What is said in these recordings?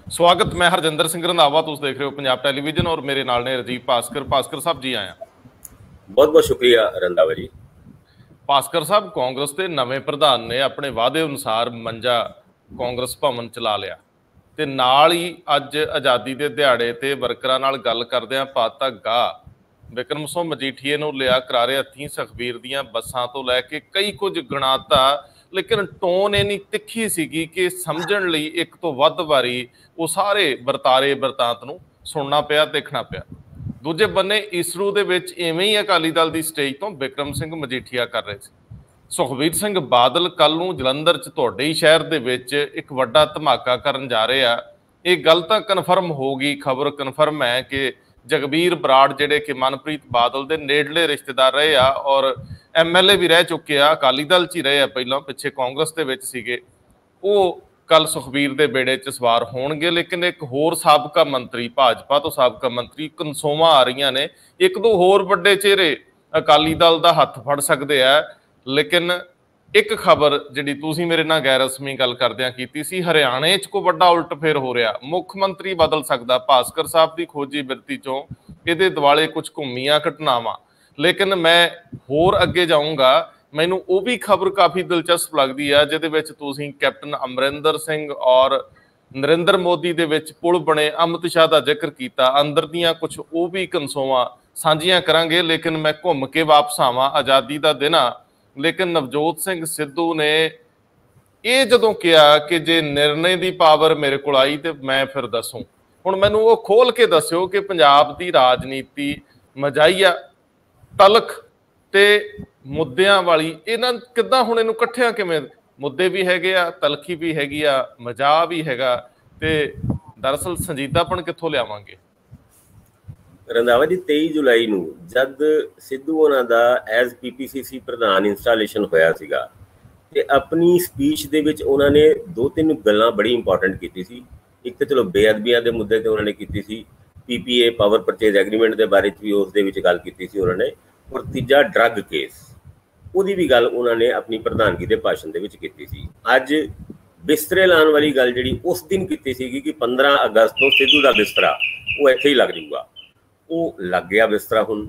स्वागत। मैं हरजिंदर सिंह रंधावा, तुम देख रहे हो पंजाब टेलीविजन और मेरे नाल ने राजीव भास्कर। भास्कर साहब जी आया। बहुत बहुत शुक्रिया रंधावा जी। भास्कर साहब, कांग्रेस के नवे प्रधान ने अपने वादे अनुसार मंजा कांग्रेस भवन चला लिया ते नाल ही अज आज़ादी के दिहाड़े ते वर्करां नाल गल करदिआं पाता गाह बिक्रम सिंह मजीठीए नूं लिया करारे हत्थीं सुखबीर दीआं बसां तो लैके कई कुछ गणाता, लेकिन टोन इन्नी तिखी सीगी कि समझण लई एक तो वध वारी वो सारे वरतारे वरतांत नूं सुनना पिया, देखना पिया। दूजे बन्ने ईसरू दे विच इवें ही अकाली दल की स्टेज तो बिक्रम सिंह मजीठीआ कर रहे थे। सुखबीर सिंह बादल कल नूं जलंधर च तुहाडे ही शहर दे विच एक वड्डा धमाका करन जा रहे आ। ये गल तां कन्फर्म हो गई, खबर कन्फर्म है कि जगबीर बराड़ जिहड़े कि मनप्रीत बादल दे नेड़ले रिश्तेदार रहे आ और MLA भी रह चुके आ, अकाली दल च ही रहे आ, पहलों पिछे कांग्रेस दे विच सीगे, वो कल सुखबीर दे बेड़े च सवार होणगे। लेकिन एक होर साबका मंत्री, भाजपा तो साबका मंत्री कंसोवां आ रही ने, एक दो होर वड्डे चेहरे अकाली दल दा हत्थ फड़ सकते हैं। लेकिन एक खबर जिहड़ी तुसीं मेरे नाल गैर रस्मी गल करदिआं कीती सी, हरियाणे च कोई वड्डा उल्ट फेर हो रहा, मुख मंत्री बदल सकदा। भास्कर साहब की खोजी बिरती चों इहदे दुआले कुछ घुम्मियां घटनावां, लेकिन मैं होर अगे जाऊँगा। मैनूं वो भी खबर काफ़ी दिलचस्प लगदी है जिहदे विच तुसीं कैप्टन अमरिंदर सिंह और नरेंद्र मोदी दे विच पुल बने अमित शाह का जिक्र किया। अंदर दियां कुछ वो भी कंसोवां साझियां करांगे, लेकिन मैं घुम के वापस आवां। आज़ादी का दिन आ, लेकिन नवजोत सिंह सिद्धू ने ये जदों कहा कि जे निर्णय की पावर मेरे को आई तो मैं फिर दसूं। हुण मैनूं वो खोल के दस्यो कि पंजाब की राजनीति मजाइया तलख ते मुद्दिआं वाली इन्हां किद्दां हुण इहनूं इकट्ठिआं किवें, मुद्दे भी हैगे आ, तलखी भी हैगी आ, मजा भी हैगा, ते दरअसल संजीदापन कित्थों लिआवांगे? रंधावा जी 23 जुलाई ਨੂੰ ਜਦ ਸਿੱਧੂ ਉਹਨਾਂ ਦਾ ਐਜ਼ PPCC ਪ੍ਰਧਾਨ ਇੰਸਟਾਲੇਸ਼ਨ ਹੋਇਆ ਸੀਗਾ ਤੇ ਆਪਣੀ ਸਪੀਚ ਦੇ ਵਿੱਚ ਉਹਨਾਂ ਨੇ ਦੋ ਤਿੰਨ ਗੱਲਾਂ ਬੜੀ ਇੰਪੋਰਟੈਂਟ ਕੀਤੀ ਸੀ। ਇੱਕ ਤਾਂ ਚਲੋ ਬੇਅਦਬੀਆਂ ਦੇ ਮੁੱਦੇ ਤੇ ਉਹਨਾਂ ਨੇ ਕੀਤੀ ਸੀ, PPA ਪਾਵਰ ਪਰਚੇਜ਼ ਐਗਰੀਮੈਂਟ ਦੇ ਬਾਰੇ 'ਚ ਵੀ ਉਸ ਦੇ ਵਿੱਚ ਗੱਲ ਕੀਤੀ ਸੀ ਉਹਨਾਂ ਨੇ, ਔਰ ਤੀਜਾ ਡਰੱਗ ਕੇਸ, ਉਹਦੀ ਵੀ ਗੱਲ ਉਹਨਾਂ ਨੇ ਆਪਣੀ ਪ੍ਰਧਾਨਗੀ ਦੇ ਭਾਸ਼ਣ ਦੇ ਵਿੱਚ ਕੀਤੀ ਸੀ। ਅੱਜ ਬਿਸਤਰੇ ਲਾਉਣ ਵਾਲੀ ਗੱਲ ਜਿਹੜੀ ਉਸ ਦਿਨ ਕੀਤੀ ਸੀਗੀ ਕਿ 15 ਅਗਸਤ ਤੋਂ ਸਿੱਧੂ ਦਾ ਬਿਸਤਰਾ ਉਹ ਇੱਥੇ ਹੀ ਲੱਗ ਜੂਗਾ, ਉਹ ਲੱਗ ਗਿਆ ਬਿਸਤਰਾ। ਹੁਣ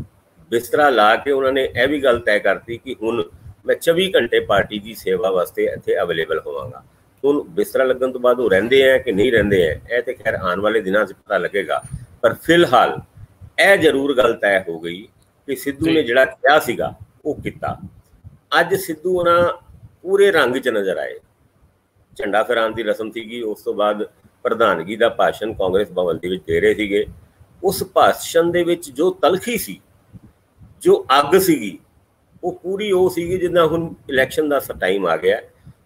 ਬਿਸਤਰਾ ਲਾ ਕੇ ਉਹਨਾਂ ਨੇ ਇਹ ਵੀ ਗੱਲ ਤੈਅ ਕਰਤੀ ਕਿ ਹੁਣ ਮੈਂ 24 ਘੰਟੇ ਪਾਰਟੀ ਦੀ ਸੇਵਾ ਵਾਸਤੇ ਇੱਥੇ ਅਵੇਲੇਬਲ ਹੋਵਾਂਗਾ। ਹੁਣ ਬਿਸਤਰਾ ਲੱਗਣ ਤੋਂ ਬਾਅਦ ਉਹ ਰਹਿੰਦੇ ਹੈ ਕਿ ਨਹੀਂ ਰਹਿੰਦੇ ਹੈ, ਇਹ ਤੇ ਖੈਰ ਆਉਣ ਵਾਲੇ ਦਿਨਾਂ 'ਚ ਪਤਾ ਲੱਗੇਗਾ। ਪਰ ਫਿਲਹਾਲ ਇਹ ਜ਼ਰੂਰ ਗੱਲ ਤੈਅ ਹੋ ਗਈ ਕਿ ਸਿੱਧੂ ਨੇ ਜਿਹੜਾ ਕਿਹਾ ਸੀਗਾ ਉਹ ਕੀਤਾ। ਅੱਜ ਸਿੱਧੂ ਉਹਨਾਂ ਪੂਰੇ ਰੰਗ 'ਚ ਨਜ਼ਰ ਆਏ। ਝੰਡਾ ਫਹਿਰਾਉਣ ਦੀ ਰਸਮ ਸੀਗੀ, ਉਸ ਤੋਂ ਬਾਅਦ ਪ੍ਰਧਾਨਗੀ ਦਾ ਭਾਸ਼ਣ ਕਾਂਗਰਸ ਭਵਨ ਦੇ ਵਿੱਚ ਦੇ ਰਹੇ ਸੀਗੇ। ਉਸ ਭਾਸ਼ਣ ਦੇ ਵਿੱਚ ਜੋ ਤਲਖੀ ਸੀ, ਜੋ ਅੱਗ ਸੀਗੀ, ਉਹ ਪੂਰੀ ਉਹ ਸੀਗੀ ਜਿੱਦਾਂ ਹੁਣ ਇਲੈਕਸ਼ਨ ਦਾ ਟਾਈਮ ਆ ਗਿਆ।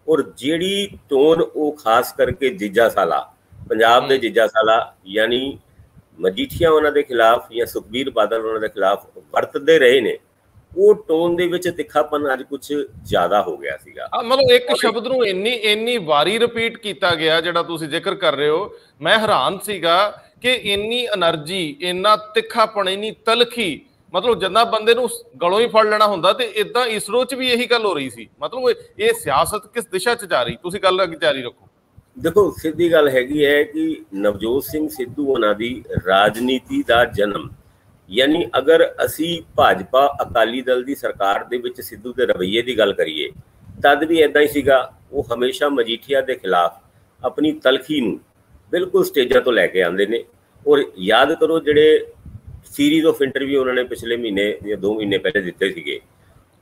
ਔਰ ਜਿਹੜੀ ਟੋਨ ਉਹ ਖਾਸ ਕਰਕੇ ਜੀਜਾ ਸਾਲਾ, ਪੰਜਾਬ ਦੇ ਜੀਜਾ ਸਾਲਾ ਯਾਨੀ ਮਜੀਠੀਆ ਉਹਨਾਂ ਦੇ ਖਿਲਾਫ ਜਾਂ ਸੁਖਬੀਰ ਬਾਦਲ ਉਹਨਾਂ ਦੇ ਖਿਲਾਫ ਵਰਤਦੇ ਰਹੇ ਨੇ, ਉਹ ਟੋਨ ਦੇ ਵਿੱਚ ਤਿੱਖਾਪਨ ਅੱਜ ਕੁਝ ਜ਼ਿਆਦਾ ਹੋ ਗਿਆ ਸੀਗਾ। ਮਤਲਬ ਇੱਕ ਸ਼ਬਦ ਨੂੰ ਇੰਨੀ ਵਾਰੀ ਰਿਪੀਟ ਕੀਤਾ ਗਿਆ ਜਿਹੜਾ ਤੁਸੀਂ ਜ਼ਿਕਰ ਕਰ ਰਹੇ ਹੋ। ਮੈਂ ਹੈਰਾਨ ਸੀਗਾ ਕਿ ਇੰਨੀ એનર્ਜੀ, ਇੰਨਾ ਤਿੱਖਾਪਣ, ਇੰਨੀ ਤਲਖੀ, ਮਤਲਬ ਜਿੱਦਾਂ ਬੰਦੇ ਨੂੰ ਗਲੋਂ ਹੀ ਫੜ ਲੈਣਾ ਹੁੰਦਾ। ਤੇ ਇਦਾਂ ਇਸਰੋ 'ਚ ਵੀ ਇਹੀ ਗੱਲ ਹੋ ਰਹੀ ਸੀ। ਮਤਲਬ ਇਹ ਸਿਆਸਤ ਕਿਸ ਦਿਸ਼ਾ 'ਚ ਜਾ ਰਹੀ? ਤੁਸੀਂ ਗੱਲ ਅੱਗੇ ਜਾਰੀ ਰੱਖੋ। ਦੇਖੋ, ਸਿੱਧੀ ਗੱਲ ਹੈਗੀ ਹੈ ਕਿ ਨਵਜੋਤ ਸਿੰਘ ਸਿੱਧੂ ਉਹਨਾਂ ਦੀ ਰਾਜਨੀਤੀ ਦਾ ਜਨਮ, ਯਾਨੀ ਅਗਰ ਅਸੀਂ ਭਾਜਪਾ ਅਕਾਲੀ ਦਲ ਦੀ ਸਰਕਾਰ ਦੇ ਵਿੱਚ ਸਿੱਧੂ ਦੇ ਰਵੱਈਏ ਦੀ ਗੱਲ ਕਰੀਏ ਤਦ ਵੀ ਇੱਦਾਂ ਹੀ ਸੀਗਾ। ਉਹ ਹਮੇਸ਼ਾ ਮਜੀਠੀਆ ਦੇ ਖਿਲਾਫ ਆਪਣੀ ਤਲਖੀ ਨੂੰ ਬਿਲਕੁਲ ਸਟੇਜਾਂ ਤੋਂ ਲੈ ਕੇ ਆਉਂਦੇ ਨੇ। ਔਰ ਯਾਦ ਕਰੋ ਜਿਹੜੇ ਸੀਰੀਜ਼ ਆਫ ਇੰਟਰਵਿਊ ਉਹਨਾਂ ਨੇ ਪਿਛਲੇ ਮਹੀਨੇ ਜਾਂ 2 ਮਹੀਨੇ ਪਹਿਲੇ ਦਿੱਤੇ ਸੀਗੇ,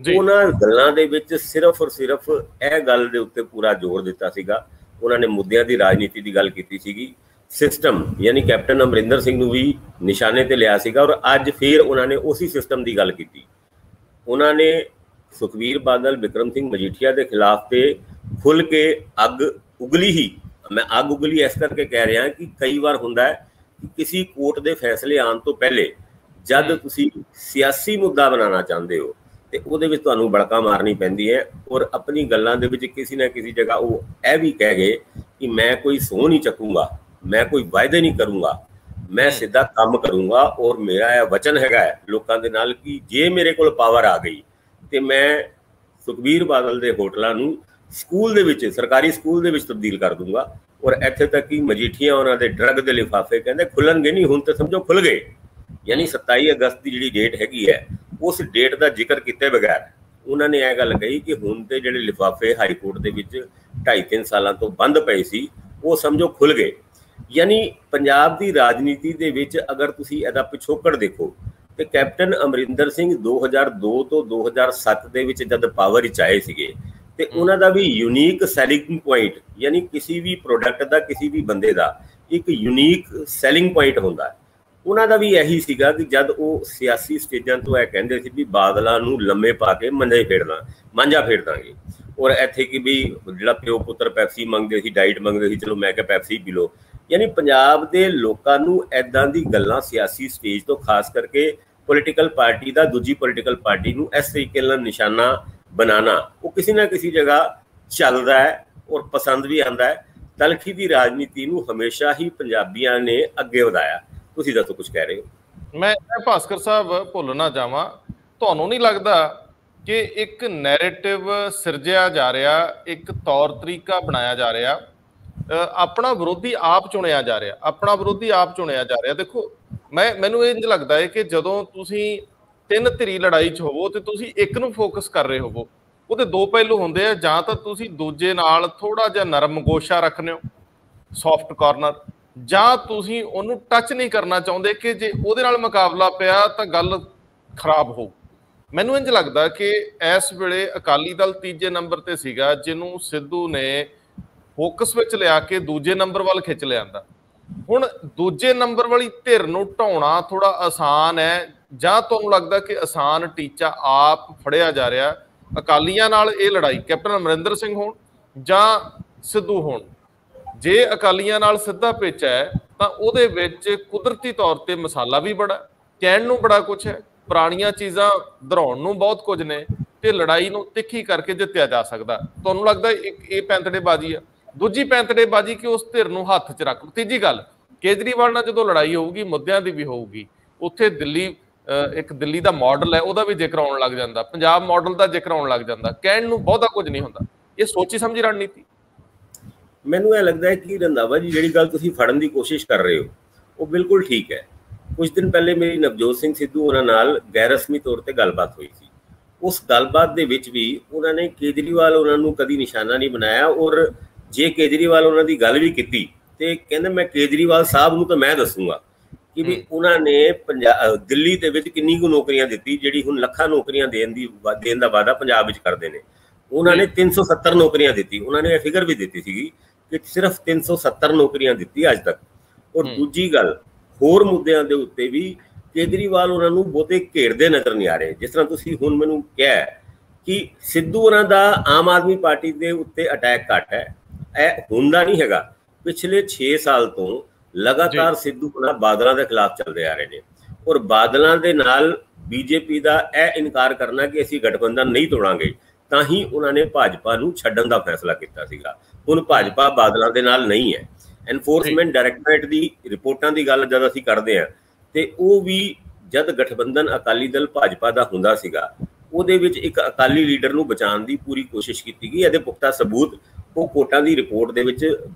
ਉਹਨਾਂ ਗੱਲਾਂ ਦੇ ਵਿੱਚ ਸਿਰਫ ਔਰ ਸਿਰਫ ਇਹ ਗੱਲ ਦੇ ਉੱਤੇ ਪੂਰਾ ਜ਼ੋਰ ਦਿੱਤਾ ਸੀਗਾ। ਉਹਨਾਂ ਨੇ ਮੁੱਦਿਆਂ ਦੀ ਰਾਜਨੀਤੀ ਦੀ ਗੱਲ ਕੀਤੀ ਸੀਗੀ, ਸਿਸਟਮ ਯਾਨੀ ਕੈਪਟਨ ਅਮਰਿੰਦਰ ਸਿੰਘ ਨੂੰ ਵੀ ਨਿਸ਼ਾਨੇ ਤੇ ਲਿਆ ਸੀਗਾ। ਔਰ ਅੱਜ ਫਿਰ ਉਹਨਾਂ ਨੇ ਉਸੇ ਸਿਸਟਮ ਦੀ ਗੱਲ ਕੀਤੀ। ਉਹਨਾਂ ਨੇ ਸੁਖਬੀਰ ਬਾਦਲ, ਬਿਕਰਮ ਸਿੰਘ ਮਜੀਠੀਆ ਦੇ ਖਿਲਾਫ ਤੇ ਖੁੱਲ੍ਹ ਕੇ ਅੱਗ ਉਗਲੀ ਹੀ। ਮੈਂ ਅੱਗ ਉਗਲੀ ਇਸ ਕਰਕੇ ਕਹਿ ਰਿਹਾ ਕਿ ਕਈ ਵਾਰ ਹੁੰਦਾ ਹੈ ਕਿ ਕਿਸੇ ਕੋਰਟ ਦੇ ਫੈਸਲੇ ਆਉਣ ਤੋਂ ਪਹਿਲੇ ਜਦ ਤੁਸੀਂ ਸਿਆਸੀ ਮੁੱਦਾ ਬਣਾਉਣਾ ਚਾਹੁੰਦੇ ਹੋ ਤੇ ਉਹਦੇ ਵਿੱਚ ਤੁਹਾਨੂੰ ਬੜਕਾ ਮਾਰਨੀ ਪੈਂਦੀ ਹੈ। ਔਰ ਆਪਣੀ ਗੱਲਾਂ ਦੇ ਵਿੱਚ ਕਿਸੇ ਨਾ ਕਿਸੇ ਜਗ੍ਹਾ ਉਹ ਇਹ ਵੀ ਕਹਿ ਗਏ ਕਿ ਮੈਂ ਕੋਈ ਸਹੁੰ ਨਹੀਂ ਚੱਕੂੰਗਾ, ਮੈਂ ਕੋਈ ਵਾਅਦੇ ਨਹੀਂ ਕਰੂੰਗਾ, ਮੈਂ ਸਿੱਧਾ ਕੰਮ ਕਰੂੰਗਾ। ਔਰ ਮੇਰਾ ਇਹ ਵਚਨ ਹੈਗਾ ਲੋਕਾਂ ਦੇ ਨਾਲ ਕਿ ਜੇ ਮੇਰੇ ਕੋਲ ਪਾਵਰ ਆ ਗਈ ਤੇ ਮੈਂ ਸੁਖਬੀਰ ਬਾਦਲ ਦੇ ਹੋਟਲਾਂ ਨੂੰ ਸਕੂਲ ਦੇ ਵਿੱਚ, ਸਰਕਾਰੀ ਸਕੂਲ ਦੇ ਵਿੱਚ ਤਬਦੀਲ ਕਰ ਦੂੰਗਾ। ਔਰ ਇੱਥੇ ਤੱਕ ਕਿ ਮਜੀਠੀਆ ਉਹਨਾਂ ਦੇ ਡਰੱਗ ਦੇ ਲਿਫਾਫੇ ਕਹਿੰਦੇ ਖੁੱਲਣਗੇ ਨਹੀਂ, ਹੁਣ ਤਾਂ ਸਮਝੋ ਖੁੱਲ ਗਏ। ਯਾਨੀ 27 ਅਗਸਤ ਦੀ ਜਿਹੜੀ ਡੇਟ ਹੈਗੀ ਹੈ, ਉਸ ਡੇਟ ਦਾ ਜ਼ਿਕਰ ਕੀਤੇ ਬਗੈਰ ਉਹਨਾਂ ਨੇ ਇਹ ਗੱਲ ਕਹੀ ਕਿ ਹੁਣ ਤੇ ਜਿਹੜੇ ਲਿਫਾਫੇ ਹਾਈ ਕੋਰਟ ਦੇ ਵਿੱਚ 2.5-3 ਸਾਲਾਂ ਤੋਂ ਬੰਦ ਪਏ ਸੀ, ਉਹ ਸਮਝੋ ਖੁੱਲ ਗਏ। ਯਾਨੀ ਪੰਜਾਬ ਦੀ ਰਾਜਨੀਤੀ ਦੇ ਵਿੱਚ ਅਗਰ ਤੁਸੀਂ ਇਹਦਾ ਪਿਛੋਕੜ ਦੇਖੋ ਤੇ ਕੈਪਟਨ ਅਮਰਿੰਦਰ ਸਿੰਘ 2002 ਤੋਂ 2007 ਦੇ ਵਿੱਚ ਜਦ ਪਾਵਰ ਵਿੱਚ ਆਏ ਸੀਗੇ ਤੇ ਉਹਨਾਂ ਦਾ ਵੀ ਯੂਨੀਕ ਸੈਲਿੰਗ ਪੁਆਇੰਟ, ਯਾਨੀ ਕਿਸੇ ਵੀ ਪ੍ਰੋਡਕਟ ਦਾ, ਕਿਸੇ ਵੀ ਬੰਦੇ ਦਾ ਇੱਕ ਯੂਨੀਕ ਸੈਲਿੰਗ ਪੁਆਇੰਟ ਹੁੰਦਾ। ਉਹਨਾਂ ਦਾ ਵੀ ਇਹੀ ਸੀਗਾ ਕਿ ਜਦ ਉਹ ਸਿਆਸੀ ਸਟੇਜਾਂ ਤੋਂ ਇਹ ਕਹਿੰਦੇ ਸੀ ਵੀ ਬਾਦਲਾਂ ਨੂੰ ਲੰਮੇ ਪਾ ਕੇ ਮਾਂਜਾ ਫੇਰ ਦਾਂਗੇ, ਔਰ ਇੱਥੇ ਕਿ ਵੀ ਜਿਹੜਾ ਪਿਓ ਪੁੱਤਰ ਪੈਪਸੀ ਮੰਗਦੇ ਸੀ, ਡਾਈਟ ਮੰਗਦੇ ਸੀ, ਚਲੋ ਮੈਂ ਕਿਹਾ ਪੈਪਸੀ ਪੀ ਲਓ। ਯਾਨੀ ਪੰਜਾਬ ਦੇ ਲੋਕਾਂ ਨੂੰ ਇੱਦਾਂ ਦੀ ਗੱਲਾਂ ਸਿਆਸੀ ਸਟੇਜ ਤੋਂ, ਖਾਸ ਕਰਕੇ ਪੋਲੀਟੀਕਲ ਪਾਰਟੀ ਦਾ ਦੂਜੀ ਪੋਲੀਟੀਕਲ ਪਾਰਟੀ ਨੂੰ ਇਸ ਤਰੀਕੇ ਨਾਲ ਨਿਸ਼ਾਨਾ ਬਣਾਉਣਾ, ਉਹ ਕਿਸੇ ਨਾ ਕਿਸੇ ਜਗ੍ਹਾ ਚੱਲਦਾ ਹੈ ਔਰ ਪਸੰਦ ਵੀ ਆਉਂਦਾ ਹੈ। ਤਲਖੀ ਦੀ ਰਾਜਨੀਤੀ ਨੂੰ ਹਮੇਸ਼ਾ ਹੀ ਪੰਜਾਬੀਆਂ ਨੇ ਅੱਗੇ ਵਧਾਇਆ। ਤੁਸੀਂ ਦੱਸੋ, ਕੁਝ ਕਹਿ ਰਹੇ ਹੋ? ਮੈਂ ਭਾਸਕਰ ਸਾਹਿਬ ਭੁੱਲ ਨਾ ਜਾਵਾਂ, ਤੁਹਾਨੂੰ ਨਹੀਂ ਲੱਗਦਾ ਕਿ ਇੱਕ ਨੈਰੇਟਿਵ ਸਿਰਜਿਆ ਜਾ ਰਿਹਾ, ਇੱਕ ਤੌਰ ਤਰੀਕਾ ਬਣਾਇਆ ਜਾ ਰਿਹਾ, ਆਪਣਾ ਵਿਰੋਧੀ ਆਪ ਚੁਣਿਆ ਜਾ ਰਿਹਾ, ਆਪਣਾ ਵਿਰੋਧੀ ਆਪ ਚੁਣਿਆ ਜਾ ਰਿਹਾ? ਦੇਖੋ ਮੈਨੂੰ ਇੰਝ ਲੱਗਦਾ ਹੈ ਕਿ ਜਦੋਂ ਤੁਸੀਂ ਤਿੰਨ ਧਿਰੀ ਲੜਾਈ 'ਚ ਹੋਵੋ ਤੇ ਤੁਸੀਂ ਇੱਕ ਨੂੰ ਫੋਕਸ ਕਰ ਰਹੇ ਹੋਵੋ, ਉਹਦੇ ਦੋ ਪਹਿਲੂ ਹੁੰਦੇ ਆ। ਜਾਂ ਤਾਂ ਤੁਸੀਂ ਦੂਜੇ ਨਾਲ ਥੋੜਾ ਜਿਹਾ ਨਰਮ ਗੋਸ਼ਾ ਰੱਖਦੇ ਹੋ, ਸੌਫਟ ਕਾਰਨਰ, ਜਾਂ ਤੁਸੀਂ ਉਹਨੂੰ ਟੱਚ ਨਹੀਂ ਕਰਨਾ ਚਾਹੁੰਦੇ ਕਿ ਜੇ ਉਹਦੇ ਨਾਲ ਮੁਕਾਬਲਾ ਪਿਆ ਤਾਂ ਗੱਲ ਖਰਾਬ ਹੋਊ। ਮੈਨੂੰ ਇੰਝ ਲੱਗਦਾ ਕਿ ਇਸ ਵੇਲੇ ਅਕਾਲੀ ਦਲ ਤੀਜੇ ਨੰਬਰ ਤੇ ਸੀਗਾ, ਜਿਹਨੂੰ ਸਿੱਧੂ ਨੇ ਫੋਕਸ ਵਿੱਚ ਲਿਆ ਕੇ ਦੂਜੇ ਨੰਬਰ ਵੱਲ ਖਿੱਚ ਲਿਆਂਦਾ। ਹੁਣ ਦੂਜੇ ਨੰਬਰ ਵਾਲੀ ਧਿਰ ਨੂੰ ਢਾਉਣਾ ਥੋੜਾ ਆਸਾਨ ਹੈ, ਜਾਂ ਤੁਹਾਨੂੰ ਲੱਗਦਾ ਕਿ ਆਸਾਨ ਟੀਚਾ ਆਪ ਫੜਿਆ ਜਾ ਰਿਹਾ? ਅਕਾਲੀਆਂ ਨਾਲ ਇਹ ਲੜਾਈ ਕੈਪਟਨ ਅਮਰਿੰਦਰ ਸਿੰਘ ਹੋਣ ਜਾਂ ਸਿੱਧੂ ਹੋਣ, ਜੇ ਅਕਾਲੀਆਂ ਨਾਲ ਸਿੱਧਾ ਪਿੱਚ ਹੈ ਤਾਂ ਉਹਦੇ ਵਿੱਚ ਕੁਦਰਤੀ ਤੌਰ ਤੇ ਮਸਾਲਾ ਵੀ ਬੜਾ, ਕਹਿਣ ਨੂੰ ਬੜਾ ਕੁਛ ਹੈ, ਪੁਰਾਣੀਆਂ ਚੀਜ਼ਾਂ ਦੁਹਰਾਉਣ ਨੂੰ ਬਹੁਤ ਕੁਝ ਨੇ, ਤੇ ਲੜਾਈ ਨੂੰ ਤਿੱਖੀ ਕਰਕੇ ਜਿੱਤਿਆ ਜਾ ਸਕਦਾ। ਤੁਹਾਨੂੰ ਲੱਗਦਾ ਇਹ ਪੈਂਤੜੇਬਾਜ਼ੀ ਆ? ਦੂਜੀ ਪੈਂਤੜੇਬਾਜ਼ੀ ਕਿ ਉਸ ਧਿਰ ਨੂੰ ਹੱਥ 'ਚ ਰੱਖ ਲਓ। ਤੀਜੀ ਗੱਲ, ਕੇਜਰੀਵਾਲ ਨਾਲ ਜਦੋਂ ਲੜਾਈ ਹੋਊਗੀ, ਮੁੱਦਿਆਂ ਦੀ ਵੀ ਹੋਊਗੀ, ਉੱਥੇ ਦਿੱਲੀ ਦਾ ਮਾਡਲ ਹੈ, ਉਹਦਾ ਵੀ ਜ਼ਿਕਰ ਆਉਣ ਲੱਗ ਜਾਂਦਾ, ਪੰਜਾਬ ਮਾਡਲ ਦਾ ਜ਼ਿਕਰ ਆਉਣ ਲੱਗ ਜਾਂਦਾ, ਕਹਿਣ ਨੂੰ ਬਹੁਤਾ ਕੁਝ ਨਹੀਂ ਹੁੰਦਾ। ਇਹ ਸੋਚੀ ਸਮਝੀ ਰਣਨੀਤੀ। ਮੈਨੂੰ ਇਹ ਲੱਗਦਾ ਹੈ ਕਿ ਰੰਧਾਵਾ ਜੀ ਜਿਹੜੀ ਗੱਲ ਤੁਸੀਂ ਫੜਨ ਦੀ ਕੋਸ਼ਿਸ਼ ਕਰ ਰਹੇ ਹੋ ਉਹ ਬਿਲਕੁਲ ਠੀਕ ਹੈ। ਕੁਝ ਦਿਨ ਪਹਿਲੇ ਮੇਰੀ ਨਵਜੋਤ ਸਿੰਘ ਸਿੱਧੂ ਉਹਨਾਂ ਨਾਲ ਗੈਰ ਰਸਮੀ ਤੌਰ ਤੇ ਗੱਲਬਾਤ ਹੋਈ ਸੀ। ਉਸ ਗੱਲਬਾਤ ਦੇ ਵਿੱਚ ਵੀ ਉਹਨਾਂ ਨੇ ਕੇਜਰੀਵਾਲ ਉਹਨਾਂ ਨੂੰ ਕਦੀ ਨਿਸ਼ਾਨਾ ਨਹੀਂ ਬਣਾਇਆ, ਔਰ ਜੇ ਕੇਜਰੀਵਾਲ ਉਹਨਾਂ ਦੀ ਗੱਲ ਵੀ ਕੀਤੀ ਤੇ ਕਹਿੰਦੇ ਮੈਂ ਕੇਜਰੀਵਾਲ ਸਾਹਿਬ ਨੂੰ ਤਾਂ ਮੈਂ ਦੱਸੂਗਾ ਕਿ ਵੀ ਉਹਨਾਂ ਨੇ ਦਿੱਲੀ ਦੇ ਵਿੱਚ ਕਿੰਨੀ ਕੁ ਨੌਕਰੀਆਂ ਦਿੱਤੀ, ਜਿਹੜੀ ਹੁਣ ਲੱਖਾਂ ਨੌਕਰੀਆਂ ਦੇਣ ਦਾ ਵਾਅਦਾ ਪੰਜਾਬ ਵਿੱਚ ਕਰਦੇ ਨੇ। ਉਹਨਾਂ ਨੇ 370 ਨੌਕਰੀਆਂ ਦਿੱਤੀ। ਉਹਨਾਂ ਨੇ ਇਹ ਫਿਗਰ ਵੀ ਦਿੱਤੀ ਸੀਗੀ ਕਿ ਸਿਰਫ 370 ਨੌਕਰੀਆਂ ਦਿੱਤੀ ਅੱਜ ਤੱਕ। ਔਰ ਦੂਜੀ ਗੱਲ, ਹੋਰ ਮੁੱਦਿਆਂ ਦੇ ਉੱਤੇ ਵੀ ਕੇਜਰੀਵਾਲ ਉਹਨਾਂ ਨੂੰ ਬਹੁਤੇ ਘੇਰਦੇ ਨਜ਼ਰ ਨਹੀਂ ਆ ਰਹੇ। ਜਿਸ ਤਰ੍ਹਾਂ ਤੁਸੀਂ ਹੁਣ ਮੈਨੂੰ ਕਿਹਾ ਕਿ ਸਿੱਧੂ ਉਹਨਾਂ ਦਾ ਆਮ ਆਦਮੀ ਪਾਰਟੀ ਦੇ ਉੱਤੇ ਅਟੈਕ ਘੱਟ ਹੈ, ਇਹ ਹੁੰਦਾ ਨਹੀਂ ਹੈਗਾ। ਪਿਛਲੇ 6 ਸਾਲ ਤੋਂ ਲਗਾਤਾਰ ਸਿੱਧੂ ਉਹਨਾਂ ਬਾਦਲਾਂ ਦੇ ਖਿਲਾਫ ਚੱਲਦੇ ਆ ਰਹੇ ਨੇ, ਔਰ ਬਾਦਲਾਂ ਦੇ ਨਾਲ ਬੀਜੇਪੀ ਦਾ ਇਹ ਇਨਕਾਰ ਕਰਨਾ ਕਿ ਅਸੀਂ ਗਠਬੰਧਨ ਨਹੀਂ ਤੋੜਾਂਗੇ, ਤਾਂ ਹੀ ਉਹਨਾਂ ਨੇ ਭਾਜਪਾ ਨੂੰ ਛੱਡਣ ਦਾ ਫੈਸਲਾ ਕੀਤਾ ਸੀਗਾ। ਹੁਣ ਭਾਜਪਾ ਬਾਦਲਾਂ ਦੇ ਨਾਲ ਨਹੀਂ ਹੈ। ਐਨਫੋਰਸਮੈਂਟ ਡਾਇਰੈਕਟੋਰੇਟ ਦੀ ਰਿਪੋਰਟਾਂ ਦੀ ਗੱਲ ਜਦ ਅਸੀਂ ਕਰਦੇ ਹਾਂ ਤੇ ਉਹ ਵੀ ਜਦ ਗਠਬੰਧਨ ਅਕਾਲੀ ਦਲ ਭਾਜਪਾ ਦਾ ਹੁੰਦਾ ਸੀਗਾ, ਉਹਦੇ ਵਿੱਚ ਇੱਕ ਅਕਾਲੀ ਲੀਡਰ ਨੂੰ ਬਚਾਉਣ ਦੀ ਪੂਰੀ ਕੋਸ਼ਿਸ਼ ਕੀਤੀ ਗਈ। ਇਹਦੇ ਪੁਖਤਾ ਸਬੂਤ ਉਹ ਕੋਟਾਂ ਦੀ ਰਿਪੋਰਟ ਦੇ ਵਿੱਚ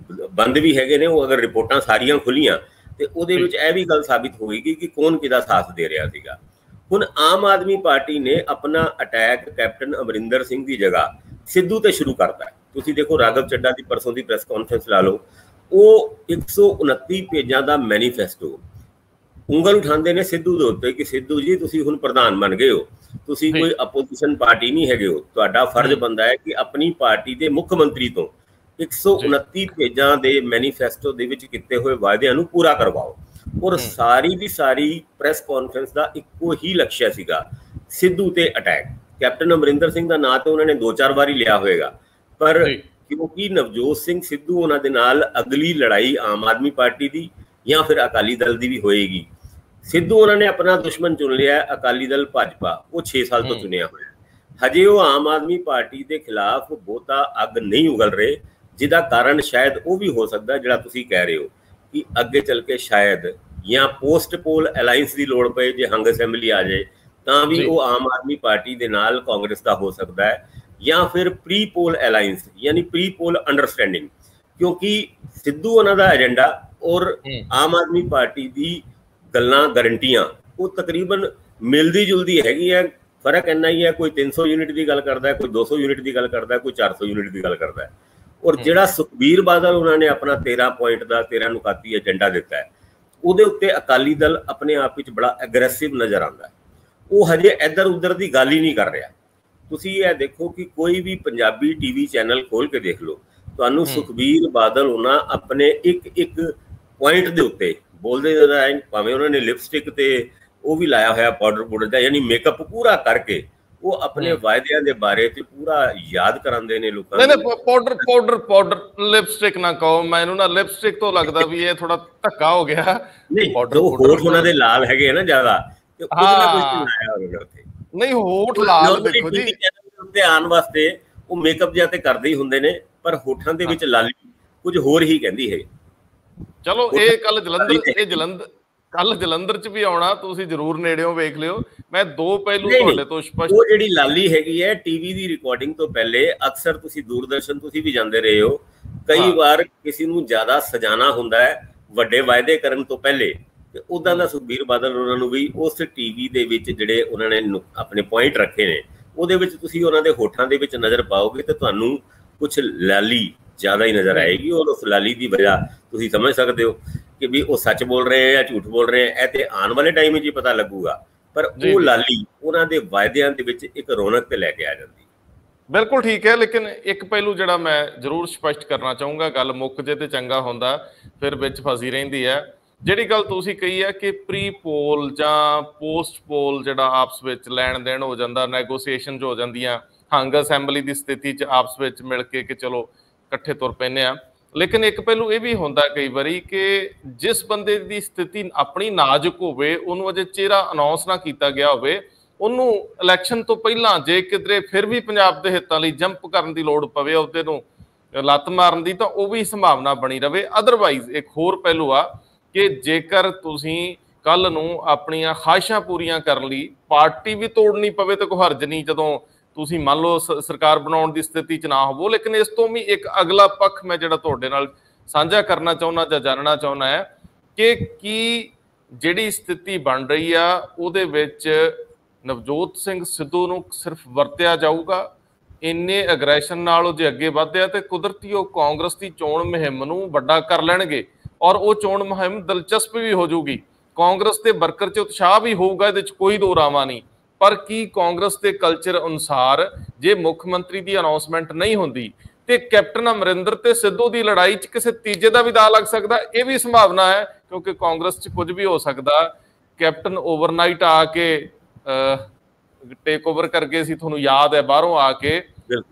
ਬੰਦ ਵੀ ਹੈਗੇ ਨੇ। ਉਹ ਅਗਰ ਰਿਪੋਰਟਾਂ ਸਾਰੀਆਂ ਖੁੱਲੀਆਂ ਤੇ ਉਹਦੇ ਵਿੱਚ ਇਹ ਵੀ ਗੱਲ ਸਾਬਿਤ ਹੋਏਗੀ ਕਿ ਕੌਣ ਕਿਹਦਾ ਸਾਥ ਦੇ ਰਿਹਾ ਸੀਗਾ। ਹੁਣ ਆਮ ਆਦਮੀ ਪਾਰਟੀ ਨੇ ਆਪਣਾ ਅਟੈਕ ਕੈਪਟਨ ਅਮਰਿੰਦਰ ਸਿੰਘ ਦੀ ਜਗ੍ਹਾ ਸਿੱਧੂ ਤੇ ਸ਼ੁਰੂ ਕਰਤਾ। ਤੁਸੀਂ ਦੇਖੋ ਰਾਘਵ ਚੱਡਾ ਦੀ ਪਰਸੋਂ ਦੀ ਪ੍ਰੈਸ ਕਾਨਫਰੰਸ ਲਾ ਲਓ, ਉਹ 129 ਪੇਜਾਂ ਦਾ ਮੈਨੀਫੈਸਟੋ ਉਂਗਲ ਉਠਾਉਂਦੇ ਨੇ ਸਿੱਧੂ ਦੇ ਉੱਤੇ ਕਿ ਸਿੱਧੂ ਜੀ ਤੁਸੀਂ ਹੁਣ ਪ੍ਰਧਾਨ ਬਣ ਗਏ ਹੋ, ਤੁਸੀਂ ਕੋਈ ਆਪੋਜੀਸ਼ਨ ਪਾਰਟੀ ਨਹੀਂ ਹੈਗੇ ਹੋ, ਤੁਹਾਡਾ ਫਰਜ਼ ਬਣਦਾ ਹੈ ਕਿ ਆਪਣੀ ਪਾਰਟੀ ਦੇ ਮੁੱਖ ਮੰਤਰੀ ਤੋਂ 129 ਪੇਜਾਂ ਦੇ ਮੈਨੀਫੈਸਟੋ ਦੇ ਵਿੱਚ ਕੀਤੇ ਹੋਏ ਵਾਅਦਿਆਂ ਨੂੰ ਪੂਰਾ ਕਰਵਾਓ। ਔਰ ਸਾਰੀ ਦੀ ਸਾਰੀ ਪ੍ਰੈਸ ਕਾਨਫਰੰਸ ਦਾ ਇੱਕੋ ਹੀ ਲਕਸ਼ਯ ਸੀਗਾ, ਸਿੱਧੂ ਤੇ ਅਟੈਕ। ਕੈਪਟਨ ਅਮਰਿੰਦਰ ਸਿੰਘ ਦਾ ਨਾਂ ਤਾਂ ਉਹਨਾਂ ਨੇ 2-4 ਵਾਰੀ ਲਿਆ ਹੋਏਗਾ, ਪਰ ਕਿਉਂਕਿ ਨਵਜੋਤ ਸਿੰਘ ਸਿੱਧੂ ਉਹਨਾਂ ਦੇ ਨਾਲ ਅਗਲੀ ਲੜਾਈ ਆਮ ਆਦਮੀ ਪਾਰਟੀ ਦੀ ਜਾਂ ਫਿਰ ਅਕਾਲੀ ਦਲ ਦੀ ਵੀ ਹੋਏਗੀ। ਸਿੱਧੂ ਉਹਨਾਂ ਨੇ ਆਪਣਾ ਦੁਸ਼ਮਣ ਚੁਣ ਲਿਆ ਅਕਾਲੀ ਦਲ ਭਾਜਪਾ, ਉਹ 6 ਸਾਲ ਤੋਂ ਚੁਣਿਆ ਹੋਇਆ। ਹਜੇ ਉਹ ਆਮ ਆਦਮੀ ਪਾਰਟੀ ਦੇ ਖਿਲਾਫ ਬਹੁਤਾ ਅੱਗ ਨਹੀਂ ਉਗਲ ਰਹੇ, ਜਿਹਦਾ ਕਾਰਨ ਸ਼ਾਇਦ ਉਹ ਵੀ ਹੋ ਸਕਦਾ ਜਿਹੜਾ ਤੁਸੀਂ ਕਹਿ ਰਹੇ ਹੋ ਕਿ ਅੱਗੇ ਚੱਲ ਕੇ ਸ਼ਾਇਦ ਜਾਂ ਪੋਸਟ ਪੋਲ ਅਲਾਈਅੰਸ ਦੀ ਲੋੜ ਪਏ, ਜੇ ਹੰਗ ਅਸੈਂਬਲੀ ਆ ਜਾਏ ਤਾਂ ਵੀ ਉਹ ਆਮ ਆਦਮੀ ਪਾਰਟੀ ਦੇ ਨਾਲ ਕਾਂਗਰਸ ਦਾ ਹੋ ਸਕਦਾ ਹੈ, ਜਾਂ ਫਿਰ ਪ੍ਰੀ ਪੋਲ ਅਲਾਈਅੰਸ ਯਾਨੀ ਪ੍ਰੀ ਪੋਲ ਅੰਡਰਸਟੈਂਡਿੰਗ। ਕਿਉਂਕਿ ਸਿੱਧੂ ਉਹਨਾਂ ਦਾ ਏਜੰਡਾ ਔਰ ਆਮ ਆਦਮੀ ਪਾਰਟੀ ਦੀ ਗੱਲਾਂ ਗਰੰਟੀਆਂ ਉਹ ਤਕਰੀਬਨ ਮਿਲਦੀ ਜੁਲਦੀ ਹੈਗੀ ਹੈ। ਫਰਕ ਇੰਨਾ ਹੀ ਹੈ, ਕੋਈ 300 ਯੂਨਿਟ ਦੀ ਗੱਲ ਕਰਦਾ ਹੈ, ਕੋਈ 200 ਯੂਨਿਟ ਦੀ ਗੱਲ ਕਰਦਾ ਹੈ, ਕੋਈ 400 ਯੂਨਿਟ ਦੀ ਗੱਲ ਕਰਦਾ ਹੈ। ਔਰ ਜਿਹੜਾ ਸੁਖਬੀਰ ਬਾਦਲ ਉਹਨਾਂ ਨੇ ਆਪਣਾ 13 ਪੁਆਇੰਟ ਦਾ 13 ਨੁਕਾਤੀ ਏਜੰਡਾ ਦਿੱਤਾ ਹੈ, ਉਹਦੇ ਉੱਤੇ ਅਕਾਲੀ ਦਲ ਆਪਣੇ ਆਪ ਵਿੱਚ ਬੜਾ ਐਗਰੈਸਿਵ ਨਜ਼ਰ ਆਉਂਦਾ ਹੈ। ਉਹ ਹਜੇ ਇੱਧਰ ਉੱਧਰ ਦੀ ਗੱਲ ਹੀ ਨਹੀਂ ਕਰ ਰਿਹਾ। ਤੁਸੀਂ ਇਹ ਦੇਖੋ ਕਿ ਕੋਈ ਵੀ ਪੰਜਾਬੀ ਟੀਵੀ ਚੈਨਲ ਖੋਲ ਕੇ ਦੇਖ ਲਓ, ਤੁਹਾਨੂੰ ਸੁਖਬੀਰ ਬਾਦਲ ਉਹਨਾਂ ਆਪਣੇ ਇੱਕ ਇੱਕ ਪੁਆਇੰਟ ਦੇ ਉੱਤੇ ਬੋਲਦੇ ਨਜ਼ਰ ਆਏ। ਭਾਵੇਂ ਉਹਨਾਂ ਨੇ ਲਿਪਸਟਿਕ ਤੇ ਉਹ ਵੀ ਲਾਇਆ ਹੋਇਆ ਪਾਊਡਰ ਦਾ, ਯਾਨੀ ਮੇਕਅਪ ਪੂਰਾ ਕਰਕੇ ਉਹ ਆਪਣੇ ਵਾਅਦਿਆਂ ਦੇ ਬਾਰੇ ਤੇ ਪੂਰਾ ਯਾਦ ਕਰਾਉਂਦੇ ਨੇ ਲੋਕਾਂ ਨੂੰ। ਨਹੀਂ, ਪਾਊਡਰ ਲਿਪਸਟਿਕ ਨਾ ਕਹੋ, ਮੈਨੂੰ ਨਾ ਲਿਪਸਟਿਕ ਤੋਂ ਲੱਗਦਾ ਵੀ ਇਹ ਥੋੜਾ ਧੱਕਾ ਹੋ ਗਿਆ। ਨਹੀਂ, ਹੋਠ ਉਹਨਾਂ ਦੇ ਲਾਲ ਹੈਗੇ ਨਾ ਜ਼ਿਆਦਾ, ਤੇ ਕੁਝ ਨਾ ਕੁਝ ਲਾਇਆ ਹੋਵੇਗਾ ਉੱਥੇ। ਨਹੀਂ, ਹੋਠ ਲਾਲ ਦੇਖੋ ਜੀ, ਉੱਤੇ ਆਉਣ ਵਾਸਤੇ ਉਹ ਮੇਕਅਪ ਜਿਹਾ ਤੇ ਕਰਦੇ ਹੀ ਹੁੰਦੇ ਨੇ, ਪਰ ਹੋਠਾਂ ਦੇ ਵਿੱਚ ਲਾਲੀ ਕੁਝ ਹੋਰ ਹੀ ਕਹਿੰਦੀ ਹੈ। ਚਲੋ ਇਹ ਕੱਲ ਜਲੰਧਰ ਚ ਵੀ ਆਉਣਾ, ਤੁਸੀਂ ਜ਼ਰੂਰ ਨੇੜਿਓਂ ਵੇਖ ਲਿਓ। ਮੈਂ ਦੋ ਪਹਿਲੂ ਤੁਹਾਡੇ ਤੋਂ ਸਪਸ਼ਟ, ਉਹ ਜਿਹੜੀ ਲਾਲੀ ਹੈਗੀ ਹੈ ਟੀਵੀ ਦੀ ਰਿਕਾਰਡਿੰਗ ਤੋਂ ਪਹਿਲੇ ਅਕਸਰ ਤੁਸੀਂ ਦੂਰਦਰਸ਼ਨ ਤੁਸੀਂ ਵੀ ਜਾਂਦੇ ਰਹੇ ਹੋ, ਕਈ ਵਾਰ ਕਿਸੇ ਨੂੰ ਜ਼ਿਆਦਾ ਸਜਾਣਾ ਹੁੰਦਾ ਹੈ ਵੱਡੇ ਵਾਅਦੇ ਕਰਨ ਤੋਂ ਪਹਿਲੇ, ਤੇ ਉਦਾਂ ਦਾ ਸੁਖਬੀਰ ਬਾਦਲ ਉਹਨਾਂ ਨੂੰ ਵੀ ਉਸ ਟੀਵੀ ਦੇ ਵਿੱਚ ਜਿਹੜੇ ਉਹਨਾਂ ਨੇ ਆਪਣੇ ਪੁਆਇੰਟ ਰੱਖੇ ਨੇ ਉਹਦੇ ਵਿੱਚ ਤੁਸੀਂ ਉਹਨਾਂ ਦੇ ਹੋਠਾਂ ਦੇ ਵਿੱਚ ਨਜ਼ਰ ਪਾਓਗੇ ਤੇ ਤੁਹਾਨੂੰ ਕੁਛ ਲਾਲੀ ਜ਼ਿਆਦਾ ਹੀ ਨਜ਼ਰ ਆਏਗੀ। ਔਰ ਉਸ ਲਾਲੀ ਦੀ ਵਜ੍ਹਾ ਤੁਸੀਂ ਸਮਝ ਸਕਦੇ ਹੋ ਕਿ ਵੀ ਉਹ ਸੱਚ ਬੋਲ ਰਹੇ ਹੈ ਜਾਂ ਝੂਠ ਬੋਲ ਰਹੇ ਹੈ, ਇਹ ਤੇ ਆਉਣ ਵਾਲੇ ਟਾਈਮ ਵਿੱਚ ਹੀ ਪਤਾ ਲੱਗੂਗਾ। ਪਰ ਉਹ ਲਾਲੀ ਉਹਨਾਂ ਦੇ ਵਾਅਦਿਆਂ ਦੇ ਵਿੱਚ ਇੱਕ ਰੌਣਕ ਤੇ ਲੈ ਕੇ ਆ ਜਾਂਦੀ। ਬਿਲਕੁਲ ਠੀਕ ਹੈ, ਲੇਕਿਨ ਇੱਕ ਪਹਿਲੂ ਜਿਹੜਾ ਮੈਂ ਜ਼ਰੂਰ ਸਪਸ਼ਟ ਕਰਨਾ ਚਾਹੂੰਗਾ, ਗੱਲ ਮੁੱਕ ਜੇ ਤੇ ਚੰਗਾ ਹੁੰਦਾ, ਫਿਰ ਵਿੱਚ ਫਸੀ ਰਹਿੰਦੀ ਹੈ। ਜਿਹੜੀ ਗੱਲ ਤੁਸੀਂ ਕਹੀ ਹੈ ਕਿ ਪ੍ਰੀ ਪੋਲ ਜਾਂ ਪੋਸਟ ਪੋਲ ਜਿਹੜਾ ਆਪਸ ਵਿੱਚ ਲੈਣ ਦੇਣ ਹੋ ਜਾਂਦਾ, ਨੈਗੋਸੀਏਸ਼ਨ ਹੋ ਜਾਂਦੀਆਂ, ਹੰਗ ਅਸੈਂਬਲੀ ਦੀ ਸਥਿਤੀ 'ਚ ਆਪਸ ਵਿੱਚ ਮਿਲ ਕੇ ਕਿ ਚਲੋ ਇਕੱਠੇ ਤੁਰ ਪੈਂਦੇ ਆ। ਲੇਕਿਨ ਇੱਕ ਪਹਿਲੂ ਇਹ ਵੀ ਹੁੰਦਾ ਕਈ ਵਾਰੀ ਕਿ ਜਿਸ ਬੰਦੇ ਦੀ ਸਥਿਤੀ ਆਪਣੀ ਨਾਜ਼ੁਕ ਹੋਵੇ, ਉਹਨੂੰ ਅਜੇ ਚਿਹਰਾ ਅਨਾਉਂਸ ਨਾ ਕੀਤਾ ਗਿਆ ਹੋਵੇ, ਉਹਨੂੰ ਇਲੈਕਸ਼ਨ ਤੋਂ ਪਹਿਲਾਂ ਜੇ ਕਿਧਰੇ ਫਿਰ ਵੀ ਪੰਜਾਬ ਦੇ ਹਿੱਤਾਂ ਲਈ ਜੰਪ ਕਰਨ ਦੀ ਲੋੜ ਪਵੇ, ਉਹਦੇ ਨੂੰ ਲੱਤ ਮਾਰਨ ਦੀ, ਤਾਂ ਉਹ ਵੀ ਸੰਭਾਵਨਾ ਬਣੀ ਰਵੇ। ਅਦਰਵਾਈਜ਼ ਇੱਕ ਹੋਰ ਪਹਿਲੂ ਆ ਕਿ ਜੇਕਰ ਤੁਸੀਂ ਕੱਲ ਨੂੰ ਆਪਣੀਆਂ ਖਾਹਿਸ਼ਾਂ ਪੂਰੀਆਂ ਕਰਨ ਲਈ ਪਾਰਟੀ ਵੀ ਤੋੜਨੀ ਪਵੇ ਤਾਂ ਕੋਈ ਹਰਜ ਨਹੀਂ, ਜਦੋਂ ਤੁਸੀਂ ਮੰਨ ਲਓ ਸਰਕਾਰ ਬਣਾਉਣ ਦੀ ਸਥਿਤੀ 'ਚ ਨਾ ਹੋਵੋ। ਲੇਕਿਨ ਇਸ ਤੋਂ ਵੀ ਇੱਕ ਅਗਲਾ ਪੱਖ ਮੈਂ ਜਿਹੜਾ ਤੁਹਾਡੇ ਨਾਲ ਸਾਂਝਾ ਕਰਨਾ ਚਾਹੁੰਦਾ ਜਾਂ ਜਾਣਨਾ ਚਾਹੁੰਦਾ ਹੈ ਕਿ ਕੀ ਜਿਹੜੀ ਸਥਿਤੀ ਬਣ ਰਹੀ ਆ ਉਹਦੇ ਵਿੱਚ ਨਵਜੋਤ ਸਿੰਘ ਸਿੱਧੂ ਨੂੰ ਸਿਰਫ ਵਰਤਿਆ ਜਾਊਗਾ? ਇੰਨੇ ਅਗਰੈਸ਼ਨ ਨਾਲ ਉਹ ਜੇ ਅੱਗੇ ਵਧਿਆ ਤੇ ਕੁਦਰਤੀ ਉਹ ਕਾਂਗਰਸ ਦੀ ਚੋਣ ਮੁਹਿੰਮ ਨੂੰ ਵੱਡਾ ਕਰ ਲੈਣਗੇ, ਔਰ ਉਹ ਚੋਣ ਮੁਹਿੰਮ ਦਿਲਚਸਪ ਵੀ ਹੋ ਜਾਊਗੀ। ਕਾਂਗਰਸ ਦੇ ਵਰਕਰ 'ਚ ਉਤਸ਼ਾਹ ਵੀ ਹੋਊਗਾ, ਇਹਦੇ 'ਚ ਕੋਈ ਦੋ ਰਾਵਾਂ ਨਹੀਂ। ਪਰ ਕੀ ਕਾਂਗਰਸ ਦੇ ਕਲਚਰ ਅਨੁਸਾਰ ਜੇ ਮੁੱਖ ਮੰਤਰੀ ਦੀ ਅਨਾਉਂਸਮੈਂਟ ਨਹੀਂ ਹੁੰਦੀ ਤੇ ਕੈਪਟਨ ਅਮਰਿੰਦਰ ਤੇ ਸਿੱਧੂ ਦੀ ਲੜਾਈ 'ਚ ਕਿਸੇ ਤੀਜੇ ਦਾ ਵੀ ਦਾਅ ਲੱਗ ਸਕਦਾ? ਇਹ ਵੀ ਸੰਭਾਵਨਾ ਹੈ, ਕਿਉਂਕਿ ਕਾਂਗਰਸ 'ਚ ਕੁਝ ਵੀ ਹੋ ਸਕਦਾ। ਕੈਪਟਨ ਓਵਰਨਾਈਟ ਆ ਕੇ ਟੇਕ ਓਵਰ ਕਰ ਗਏ ਸੀ, ਤੁਹਾਨੂੰ ਯਾਦ ਹੈ, ਬਾਹਰੋਂ ਆ ਕੇ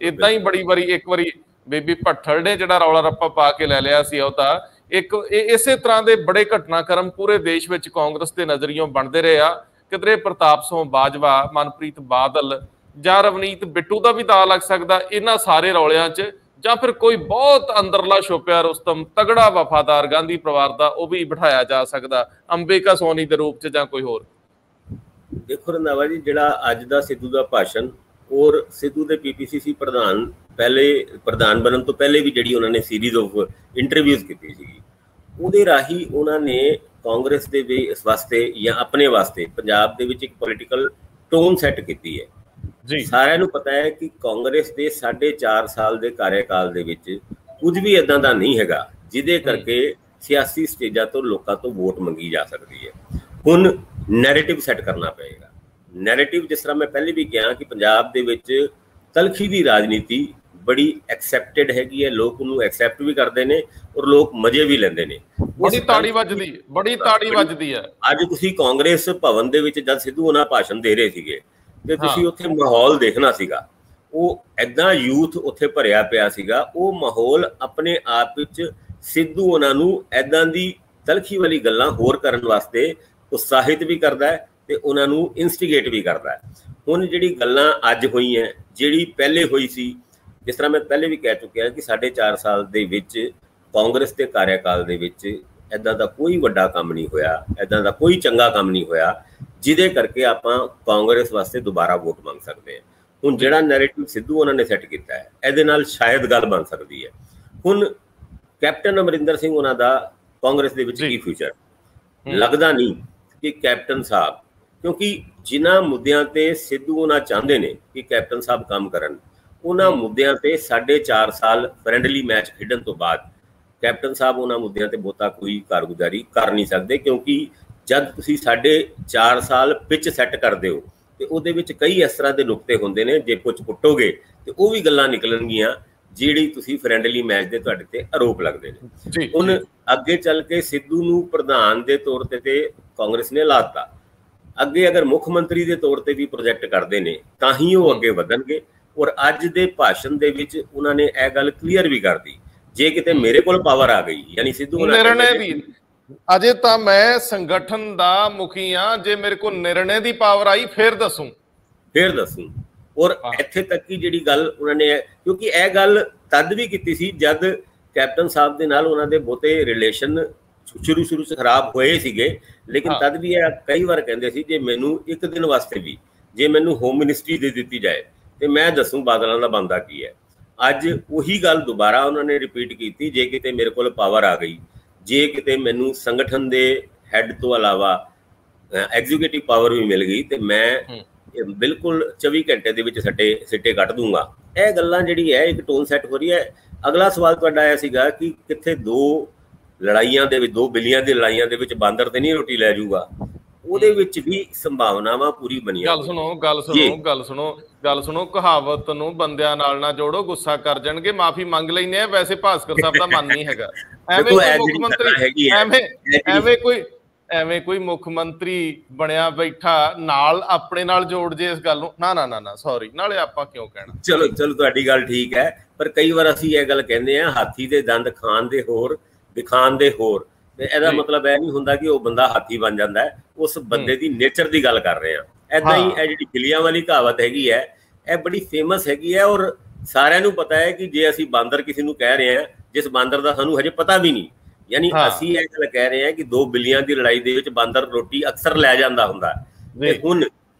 ਇਦਾਂ ਹੀ ਬੜੀ ਵਾਰੀ, ਇੱਕ ਵਾਰੀ ਬੀਬੀ ਭੱਠਲ ਨੇ ਜਿਹੜਾ ਰੌਲਾ ਰੱਪਾ ਪਾ ਕੇ ਲੈ ਲਿਆ ਸੀ, ਉਹ ਤਾਂ ਇੱਕ ਇਸੇ ਤਰ੍ਹਾਂ ਦੇ ਬੜੇ ਘਟਨਾਕ੍ਰਮ ਪੂਰੇ ਦੇਸ਼ ਵਿੱਚ ਕਾਂਗਰਸ ਦੇ ਨਜ਼ਰੀਓਂ ਬਣਦੇ ਰਹੇ ਆ। ਕਿਧਰੇ ਪ੍ਰਤਾਪ ਸਿੰਘ ਬਾਜਵਾ, ਮਨਪ੍ਰੀਤ ਬਾਦਲ ਜਾਂ ਰਵਨੀਤ ਬਿੱਟੂ ਦਾ ਵੀ ਦਾਅ ਲੱਗ ਸਕਦਾ ਇਹਨਾਂ ਸਾਰੇ ਰੌਲਿਆਂ 'ਚ, ਜਾਂ ਫਿਰ ਕੋਈ ਬਹੁਤ ਅੰਦਰਲਾ ਛੁਪਿਆ ਰੁਸਤਮ ਤਗੜਾ ਵਫਾਦਾਰ ਗਾਂਧੀ ਪਰਿਵਾਰ ਦਾ ਉਹ ਵੀ ਬਿਠਾਇਆ ਜਾ ਸਕਦਾ, ਅੰਬਿਕਾ ਸੋਨੀ ਦੇ ਰੂਪ 'ਚ ਜਾਂ ਕੋਈ ਹੋਰ। ਦੇਖੋ ਰੰਧਾਵਾ ਜੀ, ਜਿਹੜਾ ਅੱਜ ਦਾ ਸਿੱਧੂ ਦਾ ਭਾਸ਼ਣ ਔਰ ਸਿੱਧੂ ਦੇ PPCC ਪ੍ਰਧਾਨ ਬਣਨ ਤੋਂ ਪਹਿਲੇ ਵੀ ਜਿਹੜੀ ਉਹਨਾਂ ਨੇ ਸੀਰੀਜ਼ ਆਫ ਇੰਟਰਵਿਊਜ਼ ਕੀਤੀ ਸੀਗੀ, ਉਹਦੇ ਰਾਹੀਂ ਉਹਨਾਂ ਨੇ ਕਾਂਗਰਸ ਦੇ ਵੀ ਇਸ ਵਾਸਤੇ ਜਾਂ ਆਪਣੇ ਵਾਸਤੇ ਪੰਜਾਬ ਦੇ ਵਿੱਚ ਇੱਕ ਪੋਲੀਟੀਕਲ ਟੋਨ ਸੈੱਟ ਕੀਤੀ ਹੈ ਜੀ। ਸਾਰਿਆਂ ਨੂੰ ਪਤਾ ਹੈ ਕਿ ਕਾਂਗਰਸ ਦੇ 4.5 ਸਾਲ ਦੇ ਕਾਰਜਕਾਲ ਦੇ ਵਿੱਚ ਕੁਝ ਵੀ ਇਦਾਂ ਦਾ ਨਹੀਂ ਹੈਗਾ ਜਿਹਦੇ ਕਰਕੇ ਸਿਆਸੀ ਸਟੇਜਾਂ ਤੋਂ ਲੋਕਾਂ ਤੋਂ ਵੋਟ ਮੰਗੀ ਜਾ ਸਕਦੀ ਹੈ। ਹੁਣ ਨੈਰੇਟਿਵ ਸੈੱਟ ਕਰਨਾ ਪਏਗਾ। ਨੈਰੇਟਿਵ, ਜਿਸ ਤਰ੍ਹਾਂ ਮੈਂ ਪਹਿਲੇ ਵੀ ਕਿਹਾ ਕਿ ਪੰਜਾਬ ਦੇ ਵਿੱਚ ਤਲਖੀ ਦੀ ਰਾਜਨੀਤੀ ਬੜੀ ਐਕਸੈਪਟਡ ਹੈਗੀ ਹੈ, ਲੋਕ ਉਹਨੂੰ ਐਕਸੈਪਟ ਵੀ ਕਰਦੇ ਨੇ ਔਰ ਲੋਕ ਮਜ਼ੇ ਵੀ ਲੈਂਦੇ ਨੇ। ਬੜੀ ਤਾੜੀ ਵੱਜਦੀ ਹੈ। ਅੱਜ ਤੁਸੀਂ ਕਾਂਗਰਸ ਭਵਨ ਦੇ ਵਿੱਚ ਜਦ ਸਿੱਧੂ ਉਹਨਾਂ ਭਾਸ਼ਣ ਦੇ ਰਹੇ ਸੀਗੇ ਤੇ ਤੁਸੀਂ ਉੱਥੇ ਮਾਹੌਲ ਦੇਖਣਾ ਸੀਗਾ, ਉਹ ਏਦਾਂ ਯੂਥ ਉੱਥੇ ਭਰਿਆ ਪਿਆ ਸੀਗਾ। ਉਹ ਮਾਹੌਲ ਆਪਣੇ ਆਪ ਵਿੱਚ ਸਿੱਧੂ ਉਹਨਾਂ ਨੂੰ ਏਦਾਂ ਦੀ ਤਲਖੀ ਵਾਲੀ ਗੱਲਾਂ ਹੋਰ ਕਰਨ ਵਾਸਤੇ ਉਤਸ਼ਾਹਿਤ ਵੀ ਕਰਦਾ ਹੈ ਤੇ ਉਹਨਾਂ ਨੂੰ ਇਨਸਟੀਗੇਟ ਵੀ ਕਰਦਾ ਹੈ। ਹੁਣ ਜਿਹੜੀ ਗੱਲਾਂ ਅੱਜ ਹੋਈਆਂ, ਜਿਹੜੀ ਪਹਿਲੇ ਹੋਈ ਸੀ, ਜਿਸ ਤਰ੍ਹਾਂ ਮੈਂ ਪਹਿਲੇ ਵੀ ਕਹਿ ਚੁੱਕਿਆ ਕਿ 4.5 ਸਾਲ ਦੇ ਵਿੱਚ ਕਾਂਗਰਸ ਦੇ ਕਾਰਜਕਾਲ ਦੇ ਵਿੱਚ ਇੱਦਾਂ ਦਾ ਕੋਈ ਵੱਡਾ ਕੰਮ ਨਹੀਂ ਹੋਇਆ, ਇੱਦਾਂ ਦਾ ਕੋਈ ਚੰਗਾ ਕੰਮ ਨਹੀਂ ਹੋਇਆ ਜਿਹਦੇ ਕਰਕੇ ਆਪਾਂ ਕਾਂਗਰਸ ਵਾਸਤੇ ਦੁਬਾਰਾ ਵੋਟ ਮੰਗ ਸਕਦੇ ਹਾਂ। ਹੁਣ ਜਿਹੜਾ ਨੈਰੇਟਿਵ ਸਿੱਧੂ ਉਹਨਾਂ ਨੇ ਸੈੱਟ ਕੀਤਾ ਹੈ, ਇਹਦੇ ਨਾਲ ਸ਼ਾਇਦ ਗੱਲ ਬਣ ਸਕਦੀ ਹੈ। ਹੁਣ ਕੈਪਟਨ ਅਮਰਿੰਦਰ ਸਿੰਘ ਉਹਨਾਂ ਦਾ ਕਾਂਗਰਸ ਦੇ ਵਿੱਚ ਕੀ ਫਿਊਚਰ? ਲੱਗਦਾ ਨਹੀਂ ਕਿ ਕੈਪਟਨ ਸਾਹਿਬ, ਕਿਉਂਕਿ ਜਿਨ੍ਹਾਂ ਮੁੱਦਿਆਂ ਤੇ ਸਿੱਧੂ ਉਹਨਾਂ ਚਾਹੁੰਦੇ ਨੇ ਕਿ ਕੈਪਟਨ ਸਾਹਿਬ ਕੰਮ ਕਰਨ, ਉਹਨਾਂ ਮੁੱਦਿਆਂ ਤੇ 4.5 ਸਾਲ ਫਰੈਂਡਲੀ ਮੈਚ ਖੇਡਣ ਤੋਂ ਬਾਅਦ ਕੈਪਟਨ ਸਾਹਿਬ ਉਹਨਾਂ ਮੁੱਦਿਆਂ ਤੇ ਬਹੁਤਾ ਕੋਈ ਕਾਰਗੁਜ਼ਾਰੀ ਕਰ ਨਹੀਂ ਸਕਦੇ। ਕਿਉਂਕਿ ਜਦ ਤੁਸੀਂ 4.5 ਸਾਲ ਪਿਚ ਸੈੱਟ ਕਰਦੇ ਹੋ ਤੇ ਉਹਦੇ ਵਿੱਚ ਕਈ ਇਸ ਤਰ੍ਹਾਂ ਦੇ ਨੁਕਤੇ ਹੁੰਦੇ ਨੇ, ਜੇ ਕੁਝ ਪੁੱਟੋਗੇ ਤੇ ਉਹ ਵੀ ਗੱਲਾਂ ਨਿਕਲਣਗੀਆਂ ਜਿਹੜੀ ਤੁਸੀਂ ਫਰੈਂਡਲੀ ਮੈਚ ਦੇ ਤੁਹਾਡੇ ਤੇ ਆਰੋਪ ਲੱਗਦੇ ਨੇ। ਹੁਣ ਅੱਗੇ ਚੱਲ ਕੇ ਸਿੱਧੂ ਨੂੰ ਪ੍ਰਧਾਨ ਦੇ ਤੌਰ ਤੇ ਕਾਂਗਰਸ ਨੇ ਲਾਤਾ, ਅੱਗੇ ਅਗਰ ਮੁੱਖ ਮੰਤਰੀ ਦੇ ਤੌਰ ਤੇ ਵੀ ਪ੍ਰੋਜੈਕਟ ਕਰਦੇ ਨੇ ਤਾਂ ਹੀ ਉਹ ਅੱਗੇ ਵਧਣਗੇ। ਔਰ ਅੱਜ ਦੇ ਭਾਸ਼ਣ ਦੇ ਵਿੱਚ ਉਹਨਾਂ ਨੇ ਇਹ ਗੱਲ ਕਲੀਅਰ ਵੀ ਕਰਦੀ, ਜੇ ਕਿਤੇ ਮੇਰੇ ਕੋਲ ਪਾਵਰ ਆ ਗਈ, ਯਾਨੀ ਸਿੱਧੂ ਨਿਰਣੇ ਦੀ, ਅਜੇ ਤਾਂ ਮੈਂ ਸੰਗਠਨ ਦਾ ਮੁਖੀ ਆ, ਜੇ ਮੇਰੇ ਕੋਲ ਨਿਰਣੇ ਦੀ ਪਾਵਰ ਆਈ ਫਿਰ ਦੱਸੂ। ਔਰ ਇੱਥੇ ਤੱਕ ਕਿ ਜਿਹੜੀ ਗੱਲ ਉਹਨਾਂ ਨੇ, ਕਿਉਂਕਿ ਇਹ ਗੱਲ ਤਦ ਵੀ ਕੀਤੀ ਸੀ ਜਦ ਕੈਪਟਨ ਸਾਹਿਬ ਦੇ ਨਾਲ ਉਹਨਾਂ ਦੇ ਬਹੁਤੇ ਰਿਲੇਸ਼ਨ ਸ਼ੁਰੂ ਚ ਖਰਾਬ ਹੋਏ ਸੀਗੇ, ਲੇਕਿਨ ਤਦ ਵੀ ਇਹ ਕਈ ਵਾਰ ਕਹਿੰਦੇ ਸੀ ਜੇ ਮੈਨੂੰ ਇੱਕ ਦਿਨ ਵਾਸਤੇ ਵੀ ਜੇ ਮੈਨੂੰ ਹੋਮ ਮਿਨਿਸਟਰੀ ਦੇ ਦਿੱਤੀ ਜਾਏ ਤੇ ਮੈਂ ਦੱਸੂ ਬਾਦਲਾਂ ਦਾ ਬੰਦਾ ਕੀ ਹੈ। ਅੱਜ ਉਹੀ ਗੱਲ ਦੁਬਾਰਾ ਉਹਨਾਂ ਨੇ ਰਿਪੀਟ ਕੀਤੀ, ਜੇ ਕਿਤੇ ਮੇਰੇ ਕੋਲ ਪਾਵਰ ਆ ਗਈ, ਜੇ ਕਿਤੇ ਮੈਨੂੰ ਸੰਗਠਨ ਦੇ ਹੈੱਡ ਤੋਂ ਇਲਾਵਾ ਐਗਜ਼ੀਕਿਊਟਿਵ ਪਾਵਰ ਵੀ ਮਿਲ ਗਈ ਤੇ ਮੈਂ ਬਿਲਕੁਲ 24 ਘੰਟੇ ਦੇ ਵਿੱਚ ਸਿੱਟੇ ਕੱਟ ਦੂੰਗਾ। ਇਹ ਗੱਲਾਂ ਜਿਹੜੀ ਹੈ ਇੱਕ ਟੋਨ ਸੈੱਟ ਹੋ ਰਹੀ ਹੈ। ਅਗਲਾ ਸਵਾਲ ਤੁਹਾਡਾ ਆਇਆ ਸੀਗਾ ਕਿ ਕਿੱਥੇ ਦੋ ਬਿੱਲੀਆਂ ਦੀ ਲੜਾਈਆਂ ਦੇ ਵਿੱਚ ਬਾਂਦਰ ਤੇ ਨਹੀਂ ਰੋਟੀ ਲੈ ਜਾਊਗਾ, ਉਹਦੇ ਵਿੱਚ ਵੀ ਸੰਭਾਵਨਾਵਾਂ ਪੂਰੀ ਬਣੀਆਂ। ਗੱਲ ਸੁਣੋ ਕਹਾਵਤ ਨੂੰ ਬੰਦਿਆਂ ਨਾਲ ਨਾ ਜੋੜੋ, ਗੁੱਸਾ ਕਰ ਜਾਣਗੇ, ਮਾਫੀ ਮੰਗ ਲੈਂਦੇ ਆ। ਵੈਸੇ ਭਾਸਕਰ ਸਾਹਿਬ ਦਾ ਮਨ ਨਹੀਂ ਹੈਗਾ ਐਵੇਂ ਕੋਈ ਮੁੱਖ ਮੰਤਰੀ ਬਣਿਆ ਬੈਠਾ ਨਾਲ ਆਪਣੇ ਨਾਲ ਜੋੜ ਜੇ ਇਸ ਗੱਲ ਨੂੰ, ਨਾ ਸੌਰੀ, ਨਾਲੇ ਆਪਾਂ ਕਿਉਂ ਕਹਿਣਾ। ਚਲੋ ਤੁਹਾਡੀ ਗੱਲ ਠੀਕ ਹੈ, ਪਰ ਕਈ ਵਾਰ ਅਸੀਂ ਇਹ ਗੱਲ ਕਹਿੰਦੇ ਆ ਹਾਥੀ ਦੇ ਦੰਦ ਖਾਣ ਦੇ ਹੋਰ ਦਿਖਾਣ ਦੇ ਹੋਰ, ਤੇ ਇਹਦਾ ਮਤਲਬ ਇਹ ਨਹੀਂ ਹੁੰਦਾ ਕਿ ਉਹ ਬੰਦਾ ਹਾਥੀ ਬਣ ਜਾਂਦਾ ਹੈ। ਉਸ ਬੰਦੇ ਦੀ ਨੇਚਰ ਦੀ ਗੱਲ ਕਰ ਰਹੇ ਆ। ਏਦਾਂ ਹੀ ਇਹ ਜਿਹੜੀ ਬਿੱਲੀਆਂ ਵਾਲੀ ਕਹਾਵਤ ਹੈਗੀ ਹੈ, ਇਹ ਬੜੀ ਫੇਮਸ ਹੈਗੀ ਹੈ ਔਰ ਸਾਰਿਆਂ ਨੂੰ ਪਤਾ ਹੈ ਕਿ ਜੇ ਅਸੀਂ ਬਾਂਦਰ ਕਿਸੇ ਨੂੰ ਕਹਿ ਰਹੇ ਹਾਂ ਜਿਸ ਬਾਂਦਰ ਦਾ ਸਾਨੂੰ ਹਜੇ ਪਤਾ ਵੀ ਨਹੀਂ, ਯਾਨੀ ਅਸੀਂ ਇਹ ਗੱਲ ਕਹਿ ਰਹੇ ਹਾਂ ਕਿ ਦੋ ਬਿੱਲੀਆਂ ਦੀ ਲੜਾਈ ਦੇ ਵਿੱਚ ਬਾਂਦਰ ਰੋਟੀ ਅਕਸਰ ਲੈ ਜਾਂਦਾ ਹੁੰਦਾ। ਤੇ ਹੁਣ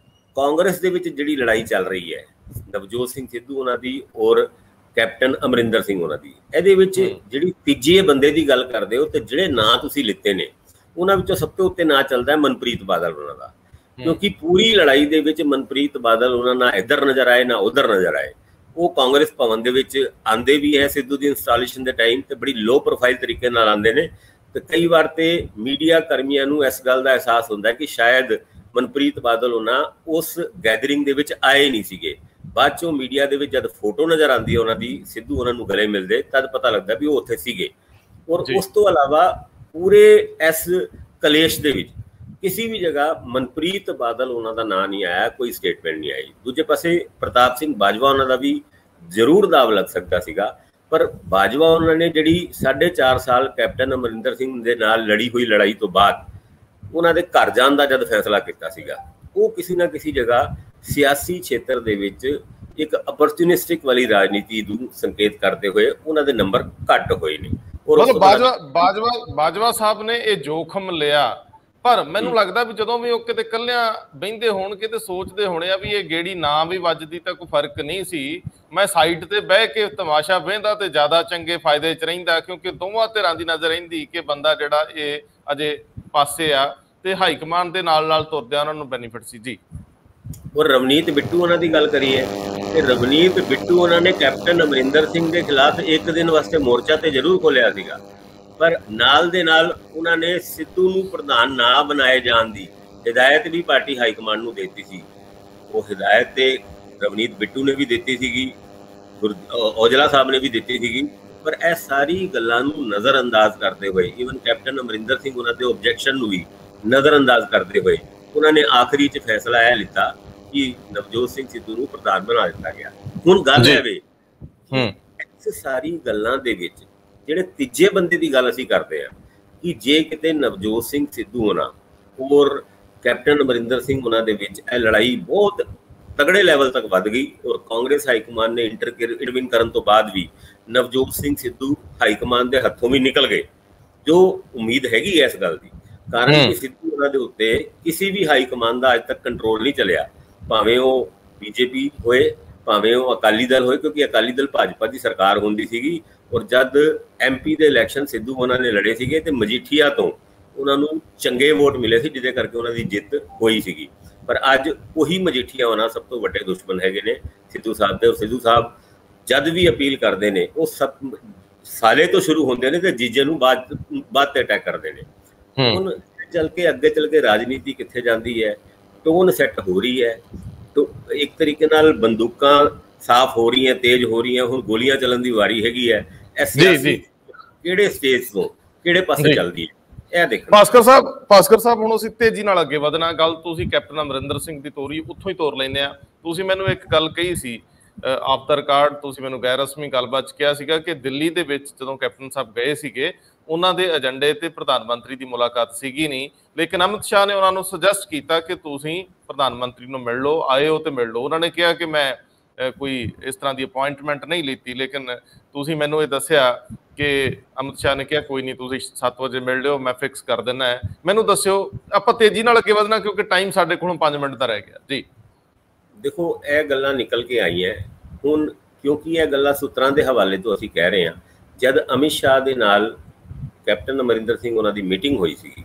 ਕਾਂਗਰਸ ਦੇ ਵਿੱਚ ਜਿਹੜੀ ਲੜਾਈ ਚੱਲ ਰਹੀ ਹੈ ਨਵਜੋਤ ਸਿੰਘ ਸਿੱਧੂ ਉਹਨਾਂ ਦੀ ਔਰ ਕੈਪਟਨ ਅਮਰਿੰਦਰ ਸਿੰਘ ਉਹਨਾਂ ਦੀ, ਇਹਦੇ ਵਿੱਚ ਜਿਹੜੀ ਤੀਜੇ ਬੰਦੇ ਦੀ ਗੱਲ ਕਰਦੇ ਹੋ ਤੇ ਜਿਹੜੇ ਨਾਂ ਤੁਸੀਂ ਲਿੱਤੇ ਨੇ ਉਹਨਾਂ ਵਿੱਚੋਂ ਸਭ ਤੋਂ ਉੱਤੇ ਨਾਂ ਚੱਲਦਾ ਹੈ ਮਨਪ੍ਰੀਤ ਬਾਦਲ ਉਹਨਾਂ ਦਾ, ਕਿਉਂਕਿ ਪੂਰੀ ਲੜਾਈ ਦੇ ਵਿੱਚ ਮਨਪ੍ਰੀਤ ਬਾਦਲ ਉਹਨਾਂ ਨਾ ਇੱਧਰ ਨਜ਼ਰ ਆਏ ਨਾ ਉੱਧਰ ਨਜ਼ਰ ਆਏ। ਉਹ ਕਾਂਗਰਸ ਭਵਨ ਦੇ ਵਿੱਚ ਆਉਂਦੇ ਵੀ ਹੈ ਸਿੱਧੂ ਦੀ ਇੰਸਟਾਲੇਸ਼ਨ ਦੇ ਟਾਈਮ ਤੇ ਬੜੀ ਲੋ ਪ੍ਰੋਫਾਈਲ ਤਰੀਕੇ ਨਾਲ ਆਉਂਦੇ ਨੇ, ਤੇ ਕਈ ਵਾਰ ਤੇ ਮੀਡੀਆ ਕਰਮੀਆਂ ਨੂੰ ਇਸ ਗੱਲ ਦਾ ਅਹਿਸਾਸ ਹੁੰਦਾ ਕਿ ਸ਼ਾਇਦ ਮਨਪ੍ਰੀਤ ਬਾਦਲ ਉਹਨਾਂ ਉਸ ਗੈਦਰਿੰਗ ਦੇ ਵਿੱਚ ਆਏ ਨਹੀਂ ਸੀਗੇ। ਬਾਅਦ ਚੋਂ ਮੀਡੀਆ ਦੇ ਵਿੱਚ ਜਦ ਫੋਟੋ ਨਜ਼ਰ ਆਉਂਦੀ ਹੈ ਉਹਨਾਂ ਦੀ, ਸਿੱਧੂ ਉਹਨਾਂ ਨੂੰ ਗਲੇ ਮਿਲਦੇ, ਤਦ ਪਤਾ ਲੱਗਦਾ ਵੀ ਉਹ ਉੱਥੇ ਸੀਗੇ। ਔਰ ਉਸ ਤੋਂ ਇਲਾਵਾ ਪੂਰੇ ਇਸ ਕਲੇਸ਼ ਦੇ ਵਿੱਚ ਕਿਸੇ ਵੀ ਜਗ੍ਹਾ ਮਨਪ੍ਰੀਤ ਬਾਦਲ ਉਹਨਾਂ ਦਾ ਨਾਂ ਨਹੀਂ ਆਇਆ, ਕੋਈ ਸਟੇਟਮੈਂਟ ਨਹੀਂ ਆਈ। ਦੂਜੇ ਪਾਸੇ ਪ੍ਰਤਾਪ ਸਿੰਘ ਬਾਜਵਾ ਉਹਨਾਂ ਦਾ ਵੀ ਜ਼ਰੂਰ ਦਾਅਵ ਲੱਗ ਸਕਦਾ ਸੀਗਾ, ਪਰ ਬਾਜਵਾ ਉਹਨਾਂ ਨੇ ਜਿਹੜੀ 4.5 ਸਾਲ ਕੈਪਟਨ ਅਮਰਿੰਦਰ ਸਿੰਘ ਦੇ ਨਾਲ ਲੜੀ ਹੋਈ ਲੜਾਈ ਤੋਂ ਬਾਅਦ ਉਹਨਾਂ ਦੇ ਘਰ ਜਾਣ ਦਾ ਜਦ ਫੈਸਲਾ ਕੀਤਾ ਸੀਗਾ, ਉਹ ਕਿਸੇ ਨਾ ਕਿਸੇ ਜਗ੍ਹਾ ਸਿਆਸੀ ਖੇਤਰ ਦੇ ਵਿੱਚ ਇੱਕ ਅਪਰਚੂਨਿਸਟਿਕ ਵਾਲੀ ਰਾਜਨੀਤੀ ਨੂੰ ਸੰਕੇਤ ਕਰਦੇ ਹੋਏ ਉਹਨਾਂ ਦੇ ਨੰਬਰ ਘੱਟ ਹੋਏ ਨੇ। ਔਰ ਬਾਜਵਾ ਸਾਹਿਬ ਨੇ ਇਹ ਜੋਖਮ ਲਿਆ, ਪਰ ਮੈਨੂੰ ਲੱਗਦਾ ਵੀ ਜਦੋਂ ਵੀ ਉਹ ਕਿਤੇ ਇਕੱਲਿਆਂ ਬਹਿੰਦੇ ਹੋਣਗੇ ਤੇ ਸੋਚਦੇ ਹੋਣੇ ਆ ਵੀ ਇਹ ਗੇੜੀ ਨਾ ਵੀ ਵੱਜਦੀ ਤਾਂ ਕੋਈ ਫਰਕ ਨਹੀਂ ਸੀ, ਮੈਂ ਸਾਈਡ ਤੇ ਬਹਿ ਕੇ ਤਮਾਸ਼ਾ ਵੇਂਦਾ ਤੇ ਜ਼ਿਆਦਾ ਚੰਗੇ ਫਾਇਦੇ 'ਚ ਰਹਿੰਦਾ, ਕਿਉਂਕਿ ਦੋਵਾਂ ਧਿਰਾਂ ਦੀ ਨਜ਼ਰ ਰਹਿੰਦੀ ਕਿ ਬੰਦਾ ਜਿਹੜਾ ਇਹ ਅਜੇ ਪਾਸੇ ਆ ਤੇ ਹਾਈ ਕਮਾਂਡ ਦੇ ਨਾਲ ਤੁਰਦਿਆਂ ਉਹਨਾਂ ਨੂੰ ਬੈਨੀਫਿਟ ਸੀ ਜੀ। ਔਰ ਰਵਨੀਤ ਬਿੱਟੂ ਉਹਨਾਂ ਦੀ ਗੱਲ ਕਰੀਏ ਤੇ ਰਵਨੀਤ ਬਿੱਟੂ ਉਹਨਾਂ ਨੇ ਕੈਪਟਨ ਅਮਰਿੰਦਰ ਸਿੰਘ ਦੇ ਖਿਲਾਫ ਇੱਕ ਦਿਨ ਵਾਸਤੇ ਮੋਰਚਾ ਤੇ ਜ਼ਰੂਰ ਖੋਲਿਆ ਸੀਗਾ, ਪਰ ਨਾਲ ਦੇ ਨਾਲ ਉਹਨਾਂ ਨੇ ਸਿੱਧੂ ਨੂੰ ਪ੍ਰਧਾਨ ਨਾ ਬਣਾਏ ਜਾਣ ਦੀ ਹਿਦਾਇਤ ਵੀ ਪਾਰਟੀ ਹਾਈ ਕਮਾਂਡ ਨੂੰ ਦਿੱਤੀ ਸੀ। ਉਹ ਹਿਦਾਇਤ ਤੇ ਰਵਨੀਤ ਬਿੱਟੂ ਨੇ ਵੀ ਦਿੱਤੀ ਸੀਗੀ, ਔਜਲਾ ਸਾਹਿਬ ਨੇ ਵੀ ਦਿੱਤੀ ਸੀਗੀ, ਪਰ ਇਹ ਸਾਰੀ ਗੱਲਾਂ ਨੂੰ ਨਜ਼ਰ ਅੰਦਾਜ਼ ਕਰਦੇ ਹੋਏ ਈਵਨ ਕੈਪਟਨ ਅਮਰਿੰਦਰ ਸਿੰਘ ਉਹਨਾਂ ਦੇ ਆਬਜੈਕਸ਼ਨ ਨੂੰ ਵੀ ਨਜ਼ਰ ਅੰਦਾਜ਼ ਕਰਦੇ ਹੋਏ ਉਹਨਾਂ ਨੇ ਆਖਰੀ 'ਚ ਫੈਸਲਾ ਇਹ ਲਿੱਤਾ ਕਿ ਨਵਜੋਤ ਸਿੰਘ ਸਿੱਧੂ ਨੂੰ ਪ੍ਰਧਾਨ ਬਣਾ ਦਿੱਤਾ ਗਿਆ। ਹੁਣ ਗੱਲ ਹੈ ਵੇ ਇਸ ਸਾਰੀ ਗੱਲਾਂ ਦੇ ਵਿੱਚ ਜਿਹੜੇ ਤੀਜੇ ਬੰਦੇ ਦੀ ਗੱਲ ਅਸੀਂ ਕਰਦੇ ਹਾਂ ਕਿ ਜੇ ਕਿਤੇ ਨਵਜੋਤ ਸਿੰਘ ਸਿੱਧੂ ਹੋਣਾ ਔਰ ਕੈਪਟਨ ਅਮਰਿੰਦਰ ਸਿੰਘ ਉਹਨਾਂ ਦੇ ਵਿੱਚ ਇਹ ਲੜਾਈ ਬਹੁਤ ਤਗੜੇ ਲੈਵਲ ਤੱਕ ਵੱਧ ਗਈ ਔਰ ਕਾਂਗਰਸ ਹਾਈਕਮਾਨ ਨੇ ਇੰਟਰਵੀਨ ਕਰਨ ਤੋਂ ਬਾਅਦ ਵੀ ਨਵਜੋਤ ਸਿੰਘ ਸਿੱਧੂ ਹਾਈਕਮਾਨ ਦੇ ਹੱਥੋਂ ਵੀ ਨਿਕਲ ਗਏ, ਜੋ ਉਮੀਦ ਹੈਗੀ ਹੈ ਇਸ ਗੱਲ ਦੀ, ਕਾਰਨ ਕਿ ਸਿੱਧੂ ਉਹਨਾਂ ਦੇ ਉੱਤੇ ਕਿਸੇ ਵੀ ਹਾਈਕਮਾਨ ਦਾ ਅੱਜ ਤੱਕ ਕੰਟਰੋਲ ਨਹੀਂ ਚੱਲਿਆ, ਭਾਵੇਂ ਉਹ ਬੀਜੇਪੀ ਹੋਏ ਭਾਵੇਂ ਉਹ ਅਕਾਲੀ ਦਲ ਹੋਏ, ਕਿਉਂਕਿ ਅਕਾਲੀ ਦਲ ਭਾਜਪਾ ਦੀ ਸਰਕਾਰ ਹੁੰਦੀ ਸੀਗੀ ਔਰ ਜਦ MP ਦੇ ਇਲੈਕਸ਼ਨ ਸਿੱਧੂ ਉਹਨਾਂ ਨੇ ਲੜੇ ਸੀਗੇ ਤੇ ਮਜੀਠੀਆ ਤੋਂ ਉਹਨਾਂ ਨੂੰ ਚੰਗੇ ਵੋਟ ਮਿਲੇ ਸੀ, ਜਿਹਦੇ ਕਰਕੇ ਉਹਨਾਂ ਦੀ ਜਿੱਤ ਹੋਈ ਸੀਗੀ। ਪਰ ਅੱਜ ਉਹੀ ਮਜੀਠੀਆ ਹੋਣਾ ਸਭ ਤੋਂ ਵੱਡੇ ਦੁਸ਼ਮਣ ਹੈਗੇ ਨੇ ਸਿੱਧੂ ਸਾਹਿਬ ਦੇ। ਔਰ ਸਿੱਧੂ ਸਾਹਿਬ ਜਦ ਵੀ ਅਪੀਲ ਕਰਦੇ ਨੇ ਉਹ ਸਭ ਸਾਲੇ ਤੋਂ ਸ਼ੁਰੂ ਹੁੰਦੇ ਨੇ ਤੇ ਜੀਜੇ ਨੂੰ ਬਾਅਦ ਤੇ ਅਟੈਕ ਕਰਦੇ ਨੇ। ਹੁਣ ਅੱਗੇ ਚੱਲ ਕੇ ਰਾਜਨੀਤੀ ਕਿੱਥੇ ਜਾਂਦੀ ਹੈ, ਟੋਨ ਸੈੱਟ ਹੋ ਰਹੀ ਹੈ, ਇੱਕ ਤਰੀਕੇ ਨਾਲ ਬੰਦੂਕਾਂ ਸਾਫ਼ ਹੋ ਰਹੀਆਂ, ਤੇਜ਼ ਹੋ ਰਹੀਆਂ, ਹੁਣ ਗੋਲੀਆਂ ਚੱਲਣ ਦੀ ਵਾਰੀ ਹੈਗੀ ਹੈ। ਕਿਹੜੇ ਸਟੇਜ ਤੋਂ ਕਿਹੜੇ ਪਾਸੇ ਚੱਲਦੀ ਹੈ ਇਹ ਦੇਖੋ। ਭਾਸਕਰ ਸਾਹਿਬ ਹੁਣ ਅਸੀਂ ਤੇਜ਼ੀ ਨਾਲ ਅੱਗੇ ਵਧਣਾ। ਗੱਲ ਤੁਸੀਂ ਕੈਪਟਨ ਅਮਰਿੰਦਰ ਸਿੰਘ ਦੀ ਤੋਰੀ, ਉੱਥੋਂ ਹੀ ਤੋਰ ਲੈਂਦੇ ਆ। ਤੁਸੀਂ ਮੈਨੂੰ ਇੱਕ ਗੱਲ ਕਹੀ ਸੀ ਆਫ ਦਾ ਰਿਕਾਰਡ, ਤੁਸੀਂ ਮੈਨੂੰ ਗੈਰ ਰਸਮੀ ਗੱਲਬਾਤ 'ਚ ਕਿਹਾ ਸੀਗਾ ਕਿ ਦਿੱਲੀ ਦੇ ਵਿੱਚ ਜਦੋਂ ਕੈਪਟਨ ਸਾਹਿਬ ਗਏ ਸੀਗੇ ਉਹਨਾਂ ਦੇ ਏਜੰਡੇ ਤੇ ਪ੍ਰਧਾਨ ਮੰਤਰੀ ਦੀ ਮੁਲਾਕਾਤ ਸੀਗੀ ਨਹੀਂ, ਲੇਕਿਨ ਅਮਿਤ ਸ਼ਾਹ ਨੇ ਉਹਨਾਂ ਨੂੰ ਸੁਜੈਸਟ ਕੀਤਾ ਕਿ ਤੁਸੀਂ ਪ੍ਰਧਾਨ ਮੰਤਰੀ ਨੂੰ ਮਿਲ ਲਓ, ਆਏ ਹੋ ਤੇ ਮਿਲ ਲਓ। ਉਹਨਾਂ ਨੇ ਕਿਹਾ ਕਿ ਮੈਂ ਕੋਈ ਇਸ ਤਰ੍ਹਾਂ ਦੀ ਅਪੁਆਇੰਟਮੈਂਟ ਨਹੀਂ ਲਿੱਤੀ, ਲੇਕਿਨ ਤੁਸੀਂ ਮੈਨੂੰ ਇਹ ਦੱਸਿਆ ਕਿ ਅਮਿਤ ਸ਼ਾਹ ਨੇ ਕਿਹਾ ਕੋਈ ਨਹੀਂ, ਤੁਸੀਂ 7 ਵਜੇ ਮਿਲ ਲਿਓ, ਮੈਂ ਫਿਕਸ ਕਰ ਦਿੰਦਾ ਹੈ। ਮੈਨੂੰ ਦੱਸਿਓ, ਆਪਾਂ ਤੇਜ਼ੀ ਨਾਲ ਅੱਗੇ ਵਧਣਾ ਕਿਉਂਕਿ ਟਾਈਮ ਸਾਡੇ ਕੋਲੋਂ 5 ਮਿੰਟ ਦਾ ਰਹਿ ਗਿਆ ਜੀ। ਦੇਖੋ ਇਹ ਗੱਲਾਂ ਨਿਕਲ ਕੇ ਆਈਆਂ ਹੁਣ, ਕਿਉਂਕਿ ਇਹ ਗੱਲਾਂ ਸੂਤਰਾਂ ਦੇ ਹਵਾਲੇ ਤੋਂ ਅਸੀਂ ਕਹਿ ਰਹੇ ਹਾਂ। ਜਦ ਅਮਿਤ ਸ਼ਾਹ ਦੇ ਨਾਲ ਕੈਪਟਨ ਅਮਰਿੰਦਰ ਸਿੰਘ ਉਹਨਾਂ ਦੀ ਮੀਟਿੰਗ ਹੋਈ ਸੀਗੀ,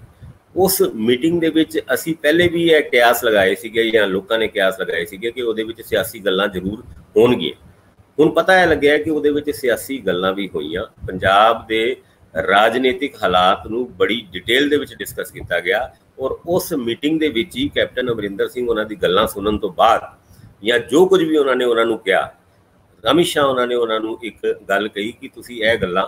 ਉਸ ਮੀਟਿੰਗ ਦੇ ਵਿੱਚ ਅਸੀਂ ਪਹਿਲੇ ਵੀ ਇਹ ਕਿਆਸ ਲਗਾਏ ਸੀਗੇ ਜਾਂ ਲੋਕਾਂ ਨੇ ਕਿਆਸ ਲਗਾਏ ਸੀਗੇ ਕਿ ਉਹਦੇ ਵਿੱਚ ਸਿਆਸੀ ਗੱਲਾਂ ਜ਼ਰੂਰ ਹੋਣਗੀਆਂ। ਹੁਣ ਪਤਾ ਇਹ ਲੱਗਿਆ ਕਿ ਉਹਦੇ ਵਿੱਚ ਸਿਆਸੀ ਗੱਲਾਂ ਵੀ ਹੋਈਆਂ। ਪੰਜਾਬ ਦੇ ਰਾਜਨੀਤਿਕ ਹਾਲਾਤ ਨੂੰ ਬੜੀ ਡਿਟੇਲ ਦੇ ਵਿੱਚ ਡਿਸਕਸ ਕੀਤਾ ਗਿਆ ਔਰ ਉਸ ਮੀਟਿੰਗ ਦੇ ਵਿੱਚ ਹੀ ਕੈਪਟਨ ਅਮਰਿੰਦਰ ਸਿੰਘ ਉਹਨਾਂ ਦੀ ਗੱਲਾਂ ਸੁਣਨ ਤੋਂ ਬਾਅਦ ਜਾਂ ਜੋ ਕੁਝ ਵੀ ਉਹਨਾਂ ਨੇ ਉਹਨਾਂ ਨੂੰ ਕਿਹਾ, ਅਮਿਤ ਸ਼ਾਹ ਉਹਨਾਂ ਨੇ ਉਹਨਾਂ ਨੂੰ ਇੱਕ ਗੱਲ ਕਹੀ ਕਿ ਤੁਸੀਂ ਇਹ ਗੱਲਾਂ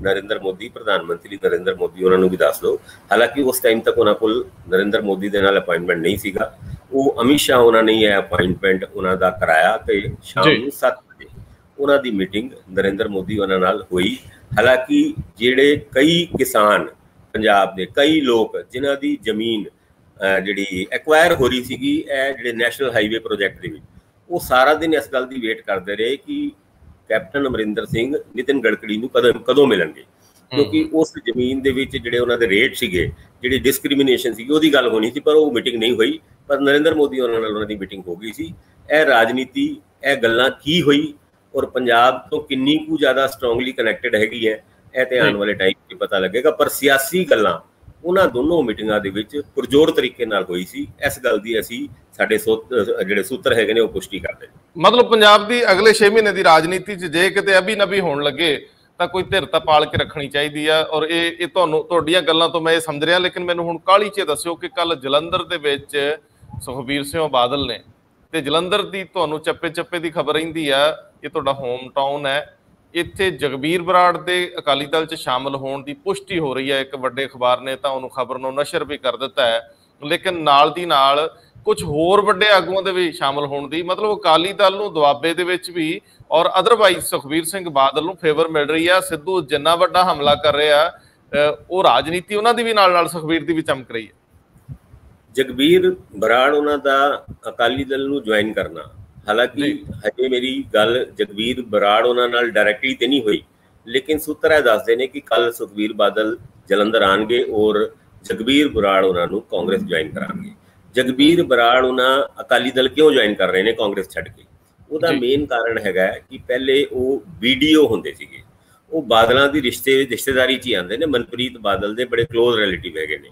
ਨਰਿੰਦਰ ਮੋਦੀ, ਪ੍ਰਧਾਨ ਮੰਤਰੀ ਨਰਿੰਦਰ ਮੋਦੀ ਉਹਨਾਂ ਨੂੰ ਵੀ ਦੱਸ ਦਿਓ। ਹਾਲਾਂਕਿ ਉਸ ਟਾਈਮ ਤੱਕ ਉਹਨਾਂ ਕੋਲ ਨਰਿੰਦਰ ਮੋਦੀ ਦੇ ਨਾਲ ਅਪਾਇੰਟਮੈਂਟ ਨਹੀਂ ਸੀਗਾ। ਉਹ ਅਮਿਤ ਸ਼ਾਹ ਉਹਨਾਂ ਨੇ ਇਹ ਅਪਾਇੰਟਮੈਂਟ ਉਹਨਾਂ ਦਾ ਕਰਾਇਆ ਤੇ ਸ਼ਾਮ ਨੂੰ 7 ਵਜੇ ਉਹਨਾਂ ਦੀ ਮੀਟਿੰਗ ਨਰਿੰਦਰ ਮੋਦੀ ਉਹਨਾਂ ਨਾਲ ਹੋਈ। ਹਾਲਾਂਕਿ ਜਿਹੜੇ ਕਈ ਕਿਸਾਨ ਪੰਜਾਬ ਦੇ, ਕਈ ਲੋਕ ਜਿਨ੍ਹਾਂ ਦੀ ਜ਼ਮੀਨ ਜਿਹੜੀ ਐਕਵਾਇਰ ਹੋ ਰਹੀ ਸੀਗੀ ਇਹ ਜਿਹੜੇ ਨੈਸ਼ਨਲ ਹਾਈਵੇ ਪ੍ਰੋਜੈਕਟ ਦੇ ਵਿੱਚ, ਉਹ ਸਾਰਾ ਦਿਨ ਇਸ ਗੱਲ ਦੀ ਵੇਟ ਕਰਦੇ ਰਹੇ ਕਿ ਕੈਪਟਨ ਅਮਰਿੰਦਰ ਸਿੰਘ ਨਿਤਿਨ ਗਡਕਰੀ ਨੂੰ ਕਦੋਂ ਮਿਲਣਗੇ, ਕਿਉਂਕਿ ਉਸ ਜ਼ਮੀਨ ਦੇ ਵਿੱਚ ਜਿਹੜੇ ਉਹਨਾਂ ਦੇ ਰੇਟ ਸੀਗੇ, ਜਿਹੜੀ ਡਿਸਕ੍ਰਿਮੀਨੇਸ਼ਨ ਸੀਗੀ, ਉਹਦੀ ਗੱਲ ਹੋਣੀ ਸੀ। ਪਰ ਉਹ ਮੀਟਿੰਗ ਨਹੀਂ ਹੋਈ। ਪਰ ਨਰਿੰਦਰ ਮੋਦੀ ਉਹਨਾਂ ਨਾਲ ਉਹਨਾਂ ਦੀ ਮੀਟਿੰਗ ਹੋ ਗਈ ਸੀ। ਇਹ ਰਾਜਨੀਤੀ, ਇਹ ਗੱਲਾਂ ਕੀ ਹੋਈ ਔਰ ਪੰਜਾਬ ਤੋਂ ਕਿੰਨੀ ਕੁ ਜ਼ਿਆਦਾ ਸਟਰੋਂਗਲੀ ਕਨੈਕਟਡ ਹੈਗੀ ਹੈ, ਇਹ ਤੇ ਆਉਣ ਵਾਲੇ ਟਾਈਮ 'ਚ ਪਤਾ ਲੱਗੇਗਾ। ਪਰ ਸਿਆਸੀ ਗੱਲਾਂ ਉਹਨਾਂ ਦੋਨੋਂ ਮੀਟਿੰਗਾਂ ਦੇ ਵਿੱਚ ਪੁਰਜੋਰ ਤਰੀਕੇ ਨਾਲ ਹੋਈ ਸੀ। ਇਸ ਗੱਲ ਦੀ ਅਸੀਂ ਸਾਡੇ ਜਿਹੜੇ ਸੂਤਰ ਹੈਗੇ ਨੇ ਉਹ ਪੁਸ਼ਟੀ ਕਰਦੇ ਨੇ। ਮਤਲਬ ਪੰਜਾਬ ਦੀ ਅਗਲੇ 6 ਮਹੀਨੇ ਦੀ ਰਾਜਨੀਤੀ 'ਚ ਜੇ ਕਿਤੇ ਅਭੀ ਨਭੀ ਹੋਣ ਲੱਗੇ ਤਾਂ ਕੋਈ ਧਿਰਤਾ ਪਾਲ ਕੇ ਰੱਖਣੀ ਚਾਹੀਦੀ ਆ। ਔਰ ਇਹ ਤੁਹਾਡੀਆਂ ਗੱਲਾਂ ਤੋਂ ਮੈਂ ਇਹ ਸਮਝ ਰਿਹਾ। ਲੇਕਿਨ ਮੈਨੂੰ ਹੁਣ ਕਾਹਲੀ 'ਚ ਦੱਸਿਓ ਕਿ ਕੱਲ ਜਲੰਧਰ ਦੇ ਵਿੱਚ ਸੁਖਬੀਰ ਸਿੰਘ ਬਾਦਲ ਨੇ, ਤੇ ਜਲੰਧਰ ਦੀ ਤੁਹਾਨੂੰ ਚੱਪੇ ਦੀ ਖਬਰ ਰਹਿੰਦੀ ਆ, ਇਹ ਤੁਹਾਡਾ ਹੋਮ ਟਾਊਨ ਹੈ, ਇੱਥੇ ਜਗਬੀਰ ਬਰਾੜ ਦੇ ਅਕਾਲੀ ਦਲ 'ਚ ਸ਼ਾਮਲ ਹੋਣ ਦੀ ਪੁਸ਼ਟੀ ਹੋ ਰਹੀ ਹੈ। ਇੱਕ ਵੱਡੇ ਅਖਬਾਰ ਨੇ ਤਾਂ ਉਹਨੂੰ ਖਬਰ ਨੂੰ ਨਸ਼ਰ ਵੀ ਕਰ ਦਿੱਤਾ ਹੈ, ਲੇਕਿਨ ਨਾਲ ਦੀ ਨਾਲ ਕੁਝ ਹੋਰ ਵੱਡੇ ਆਗੂਆਂ ਦੇ ਵੀ ਸ਼ਾਮਲ ਹੋਣ ਦੀ, ਮਤਲਬ ਅਕਾਲੀ ਦਲ ਨੂੰ ਦੁਆਬੇ ਦੇ ਵਿੱਚ ਵੀ ਔਰ ਅਦਰਵਾਈਜ਼ ਸੁਖਬੀਰ ਸਿੰਘ ਬਾਦਲ ਨੂੰ ਫੇਵਰ ਮਿਲ ਰਹੀ ਆ। ਸਿੱਧੂ ਜਿੰਨਾ ਵੱਡਾ ਹਮਲਾ ਕਰ ਰਿਹਾ ਉਹ ਰਾਜਨੀਤੀ ਉਹਨਾਂ ਦੀ ਵੀ ਨਾਲ ਸੁਖਬੀਰ ਦੀ ਵੀ ਚਮਕ ਰਹੀ ਹੈ। ਜਗਬੀਰ ਬਰਾੜ ਉਹਨਾਂ ਦਾ ਅਕਾਲੀ ਦਲ ਨੂੰ ਜੁਆਇਨ ਕਰਨਾ, ਹਾਲਾਂਕਿ ਹਜੇ ਮੇਰੀ ਗੱਲ ਜਗਬੀਰ ਬਰਾੜ ਉਹਨਾਂ ਨਾਲ ਡਾਇਰੈਕਟਲੀ ਤੇ ਨਹੀਂ ਹੋਈ, ਲੇਕਿਨ ਸੂਤਰ ਇਹ ਦੱਸਦੇ ਨੇ ਕਿ ਕੱਲ ਸੁਖਬੀਰ ਬਾਦਲ ਜਲੰਧਰ ਆਣਗੇ ਔਰ ਜਗਬੀਰ ਬਰਾੜ ਉਹਨਾਂ ਨੂੰ ਕਾਂਗਰਸ ਜੁਆਇਨ ਕਰਾਂਗੇ। ਜਗਬੀਰ ਬਰਾੜ ਉਹਨਾਂ ਅਕਾਲੀ ਦਲ ਕਿਉਂ ਜੁਆਇਨ ਕਰ ਰਹੇ ਨੇ ਕਾਂਗਰਸ ਛੱਡ ਕੇ? ਉਹਦਾ ਮੇਨ ਕਾਰਨ ਹੈਗਾ ਕਿ ਪਹਿਲੇ ਉਹ ਵੀਡੀਓ ਹੁੰਦੇ ਸੀਗੇ, ਉਹ ਬਾਦਲਾਂ ਦੀ ਰਿਸ਼ਤੇਦਾਰੀ 'ਚ ਹੀ ਆਉਂਦੇ ਨੇ। ਮਨਪ੍ਰੀਤ ਬਾਦਲ ਦੇ ਬੜੇ ਕਲੋਜ਼ ਰਿਲੇਟਿਵ ਹੈਗੇ ਨੇ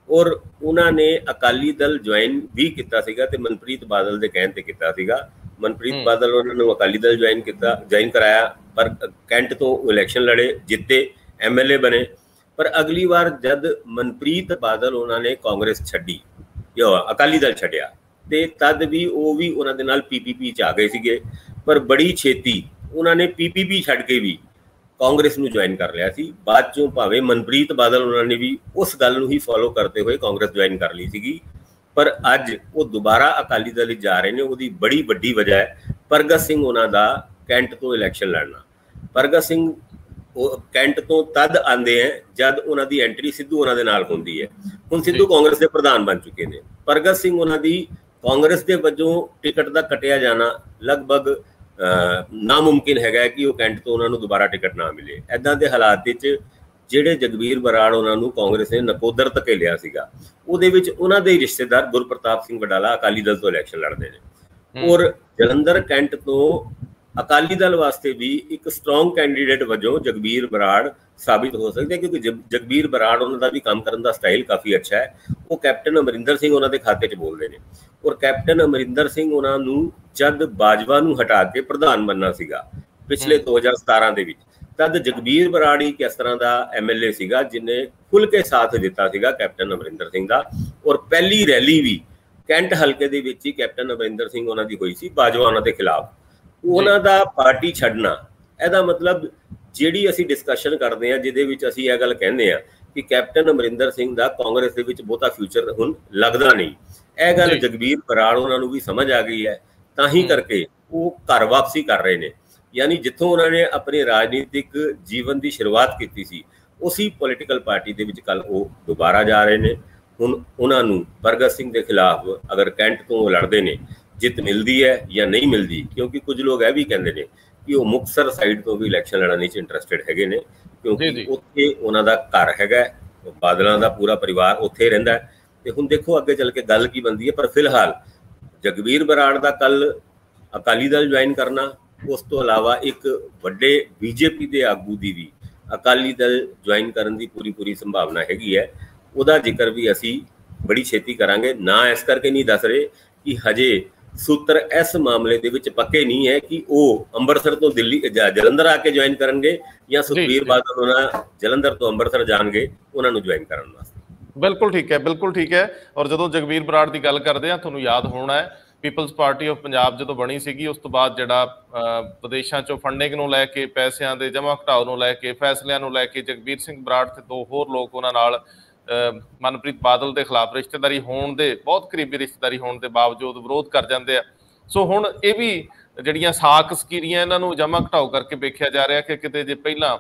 ਔਰ ਉਹਨਾਂ ਨੇ ਅਕਾਲੀ ਦਲ ਜੁਆਇਨ ਵੀ ਕੀਤਾ ਸੀਗਾ ਤੇ ਮਨਪ੍ਰੀਤ ਬਾਦਲ ਦੇ ਕਹਿਣ ਤੇ ਕੀਤਾ ਸੀਗਾ। ਮਨਪ੍ਰੀਤ ਬਾਦਲ ਉਹਨਾਂ ਨੂੰ ਅਕਾਲੀ ਦਲ ਜੁਆਇਨ ਕਰਾਇਆ, ਪਰ ਕੈਂਟ ਤੋਂ ਇਲੈਕਸ਼ਨ ਲੜੇ, ਜਿੱਤੇ, MLA ਬਣੇ। ਪਰ ਅਗਲੀ ਵਾਰ ਜਦ ਮਨਪ੍ਰੀਤ ਬਾਦਲ ਉਹਨਾਂ ਨੇ ਕਾਂਗਰਸ ਛੱਡੀ, ਅਕਾਲੀ ਦਲ ਛੱਡਿਆ, ਤੇ ਤਦ ਵੀ ਉਹ ਵੀ ਉਹਨਾਂ ਦੇ ਨਾਲ PPP 'ਚ ਆ ਗਏ ਸੀਗੇ। ਪਰ ਬੜੀ ਛੇਤੀ ਉਹਨਾਂ ਨੇ PPP ਛੱਡ ਕੇ ਵੀ ਕਾਂਗਰਸ ਨੂੰ ਜੁਆਇਨ ਕਰ ਲਿਆ ਸੀ। ਬਾਅਦ ਚੋਂ ਭਾਵੇਂ ਮਨਪ੍ਰੀਤ ਬਾਦਲ ਉਹਨਾਂ ਨੇ ਵੀ ਉਸ ਗੱਲ ਨੂੰ ਹੀ ਫੋਲੋ ਕਰਦੇ ਹੋਏ ਕਾਂਗਰਸ ਜੁਆਇਨ ਕਰ ਲਈ ਸੀਗੀ, ਪਰ ਅੱਜ ਉਹ ਦੁਬਾਰਾ ਅਕਾਲੀ ਦਲ ਵਿੱਚ ਜਾ ਰਹੇ ਨੇ। ਉਹਦੀ ਬੜੀ ਵੱਡੀ ਵਜ੍ਹਾ ਹੈ ਪ੍ਰਗਟ ਸਿੰਘ ਉਹਨਾਂ ਦਾ ਕੈਂਟ ਤੋਂ ਇਲੈਕਸ਼ਨ ਲੜਨਾ। ਪ੍ਰਗਟ ਸਿੰਘ ਕੈਂਟ ਤੋਂ ਤਦ ਆਉਂਦੇ ਹੈ ਜਦ ਉਹਨਾਂ ਦੀ ਐਂਟਰੀ ਸਿੱਧੂ ਉਹਨਾਂ ਦੇ ਨਾਲ ਹੁੰਦੀ ਹੈ। ਹੁਣ ਸਿੱਧੂ ਕਾਂਗਰਸ ਦੇ ਪ੍ਰਧਾਨ ਬਣ ਚੁੱਕੇ ਨੇ। ਪ੍ਰਗਟ ਸਿੰਘ ਉਹਨਾਂ ਦੀ ਕਾਂਗਰਸ ਦੇ ਵਜੋਂ ਟਿਕਟ ਦਾ ਕੱਟਿਆ ਜਾਣਾ ਲਗਭਗ ਨਾਮੁਮਕਿਨ ਹੈਗਾ ਕਿ ਉਹ ਕੈਂਟ ਤੋਂ ਉਹਨਾਂ ਨੂੰ ਦੁਬਾਰਾ ਟਿਕਟ ਨਾ ਮਿਲੇ। ਇੱਦਾਂ ਦੇ ਹਾਲਾਤ ਵਿੱਚ ਜਿਹੜੇ ਜਗਬੀਰ ਬਰਾੜ ਉਹਨਾਂ ਨੂੰ ਕਾਂਗਰਸ ਨੇ ਨਕੋਦਰ ਧਕੇਲਿਆ ਸੀਗਾ, ਉਹਦੇ ਵਿੱਚ ਉਹਨਾਂ ਦੇ ਰਿਸ਼ਤੇਦਾਰ ਗੁਰਪ੍ਰਤਾਪ ਸਿੰਘ ਵਡਾਲਾ ਅਕਾਲੀ ਦਲ ਤੋਂ ਇਲੈਕਸ਼ਨ ਲੜਦੇ ਨੇ ਔਰ ਜਲੰਧਰ ਕੈਂਟ ਤੋਂ ਅਕਾਲੀ ਦਲ ਵਾਸਤੇ ਵੀ ਇੱਕ ਸਟਰੋਂਗ ਕੈਂਡੀਡੇਟ ਵਜੋਂ ਜਗਬੀਰ ਬਰਾੜ ਸਾਬਿਤ ਹੋ ਸਕਦੇ, ਕਿਉਂਕਿ ਜਗਬੀਰ ਬਰਾੜ ਉਹਨਾਂ ਦਾ ਵੀ ਕੰਮ ਕਰਨ ਦਾ ਸਟਾਈਲ ਕਾਫੀ ਅੱਛਾ ਹੈ। ਉਹ ਕੈਪਟਨ ਅਮਰਿੰਦਰ ਸਿੰਘ ਉਹਨਾਂ ਦੇ ਖਾਤੇ 'ਚ ਬੋਲਦੇ ਨੇ, ਔਰ ਕੈਪਟਨ ਅਮਰਿੰਦਰ ਸਿੰਘ ਉਹਨਾਂ ਨੂੰ ਜਦ ਬਾਜਵਾ ਨੂੰ ਹਟਾ ਕੇ ਪ੍ਰਧਾਨ ਬਣਨਾ ਸੀਗਾ ਪਿਛਲੇ 2017 ਦੇ ਵਿੱਚ, ਤਦ ਜਗਬੀਰ ਬਰਾੜ ਹੀ ਕਿਸ ਤਰ੍ਹਾਂ ਦਾ MLA ਸੀਗਾ ਜਿਹਨੇ ਖੁੱਲ੍ਹ ਕੇ ਸਾਥ ਦਿੱਤਾ ਸੀਗਾ ਕੈਪਟਨ ਅਮਰਿੰਦਰ ਸਿੰਘ ਦਾ। ਔਰ ਪਹਿਲੀ ਰੈਲੀ ਵੀ ਕੈਂਟ ਹਲਕੇ ਦੇ ਵਿੱਚ ਹੀ ਕੈਪਟਨ ਅਮਰਿੰਦਰ ਸਿੰਘ ਉਹਨਾਂ ਦੀ ਹੋਈ ਸੀ ਬਾਜਵਾ ਉਹਨਾਂ ਦੇ ਖਿਲਾਫ। ਉਹਨਾਂ ਦਾ ਪਾਰਟੀ ਛੱਡਣਾ, ਇਹਦਾ ਮਤਲਬ ਜਿਹੜੀ ਅਸੀਂ ਡਿਸਕਸ਼ਨ ਕਰਦੇ ਹਾਂ ਜਿਹਦੇ ਵਿੱਚ ਅਸੀਂ ਇਹ ਗੱਲ ਕਹਿੰਦੇ ਹਾਂ ਕਿ ਕੈਪਟਨ ਅਮਰਿੰਦਰ ਸਿੰਘ ਦਾ ਕਾਂਗਰਸ ਦੇ ਵਿੱਚ ਬਹੁਤਾ ਫਿਊਚਰ ਹੁਣ ਲੱਗਦਾ ਨਹੀਂ, ਇਹ ਗੱਲ ਜਗਬੀਰ ਬਰਾੜ ਉਹਨਾਂ ਨੂੰ ਵੀ ਸਮਝ ਆ ਗਈ ਹੈ, ਤਾਂ ਹੀ ਕਰਕੇ ਉਹ ਘਰ ਵਾਪਸੀ ਕਰ ਰਹੇ ਨੇ। ਯਾਨੀ ਜਿੱਥੋਂ ਉਹਨਾਂ ਨੇ ਆਪਣੇ ਰਾਜਨੀਤਿਕ ਜੀਵਨ ਦੀ ਸ਼ੁਰੂਆਤ ਕੀਤੀ ਸੀ ਉਸੇ ਪੋਲੀਟੀਕਲ ਪਾਰਟੀ ਦੇ ਵਿੱਚ ਕੱਲ ਉਹ ਦੁਬਾਰਾ ਜਾ ਰਹੇ ਨੇ। ਹੁਣ ਉਹਨਾਂ ਨੂੰ ਭਗਤ ਸਿੰਘ ਦੇ ਖਿਲਾਫ ਅਗਰ ਕੈਂਟ ਤੋਂ ਲੜਦੇ ਨੇ, ਜਿੱਤ ਮਿਲਦੀ ਹੈ ਜਾਂ ਨਹੀਂ ਮਿਲਦੀ, ਕਿਉਂਕਿ ਕੁਝ ਲੋਕ ਇਹ ਵੀ ਕਹਿੰਦੇ ਨੇ ਕਿ ਉਹ ਮੁਕਤਸਰ ਸਾਈਡ ਤੋਂ ਵੀ ਇਲੈਕਸ਼ਨ ਲੜਨ 'ਚ ਇੰਟਰਸਟਿਡ ਹੈਗੇ ਨੇ, ਕਿਉਂਕਿ ਉੱਥੇ ਉਹਨਾਂ ਦਾ ਘਰ ਹੈਗਾ, ਬਾਦਲਾਂ ਦਾ ਪੂਰਾ ਪਰਿਵਾਰ ਉੱਥੇ ਰਹਿੰਦਾ ਹੈ। ਤੇ ਹੁਣ ਦੇਖੋ ਅੱਗੇ ਚੱਲ ਕੇ ਗੱਲ ਕੀ ਬਣਦੀ ਹੈ, ਪਰ ਫਿਲਹਾਲ ਜਗਬੀਰ ਬਰਾੜ ਦਾ ਕੱਲ ਅਕਾਲੀ ਦਲ ਜੁਆਇਨ ਕਰਨਾ, ਉਸ ਤੋਂ ਇਲਾਵਾ ਇੱਕ ਵੱਡੇ BJP ਦੇ ਆਗੂ ਦੀ ਵੀ ਅਕਾਲੀ ਦਲ ਜੁਆਇਨ ਕਰਨ ਦੀ ਪੂਰੀ ਸੰਭਾਵਨਾ ਹੈਗੀ ਹੈ। ਉਹਦਾ ਜ਼ਿਕਰ ਵੀ ਅਸੀਂ ਬੜੀ ਛੇਤੀ ਕਰਾਂਗੇ। ਨਾ ਇਸ ਕਰਕੇ ਨਹੀਂ ਦੱਸ ਰਹੇ ਕਿ ਹਜੇ ਸੂਤਰ ਇਸ ਮਾਮਲੇ ਦੇ ਵਿੱਚ ਪੱਕੇ ਨਹੀਂ ਹੈ ਕਿ ਉਹ ਅੰਮ੍ਰਿਤਸਰ ਤੋਂ ਦਿੱਲੀ ਜਲੰਧਰ ਆ ਕੇ ਜੁਆਇਨ ਕਰਨਗੇ ਜਾਂ ਸੁਖਬੀਰ ਬਾਦਲ ਉਹਨਾਂ ਜਲੰਧਰ ਤੋਂ ਅੰਮ੍ਰਿਤਸਰ ਜਾਣਗੇ ਉਹਨਾਂ ਨੂੰ ਜੁਆਇਨ ਕਰਨ ਵਾਸਤੇ। ਬਿਲਕੁਲ ਠੀਕ ਹੈ, ਬਿਲਕੁਲ ਠੀਕ ਹੈ। ਔਰ ਜਦੋਂ ਜਗਬੀਰ ਬਰਾੜ ਦੀ ਗੱਲ ਕਰਦੇ ਹਾਂ, ਤੁਹਾਨੂੰ ਯਾਦ ਹੋਣਾ ਹੈ ਪੀਪਲਸ ਪਾਰਟੀ ਆਫ ਪੰਜਾਬ ਜਦੋਂ ਬਣੀ ਸੀਗੀ, ਉਸ ਤੋਂ ਬਾਅਦ ਜਿਹੜਾ ਵਿਦੇਸ਼ਾਂ 'ਚੋਂ ਫੰਡਿੰਗ ਨੂੰ ਲੈ ਕੇ, ਪੈਸਿਆਂ ਦੇ ਜਮ੍ਹਾਂ ਘਟਾਓ ਨੂੰ ਲੈ ਕੇ, ਫੈਸਲਿਆਂ ਨੂੰ ਲੈ ਕੇ ਜਗਬੀਰ ਸਿੰਘ ਬਰਾੜ ਤੇ ਦੋ ਹੋਰ ਲੋਕ ਉਹਨਾਂ ਨਾਲ ਮਨਪ੍ਰੀਤ ਬਾਦਲ ਦੇ ਖਿਲਾਫ ਰਿਸ਼ਤੇਦਾਰੀ ਹੋਣ ਦੇ, ਬਹੁਤ ਕਰੀਬੀ ਰਿਸ਼ਤੇਦਾਰੀ ਹੋਣ ਦੇ ਬਾਵਜੂਦ ਵਿਰੋਧ ਕਰ ਜਾਂਦੇ ਆ। ਸੋ ਹੁਣ ਇਹ ਵੀ ਜਿਹੜੀਆਂ ਸਾਕ ਸਕੀਰੀਆਂ ਇਹਨਾਂ ਨੂੰ ਜਮ੍ਹਾਂ ਘਟਾਓ ਕਰਕੇ ਵੇਖਿਆ ਜਾ ਰਿਹਾ ਕਿ ਕਿਤੇ ਜੇ ਪਹਿਲਾਂ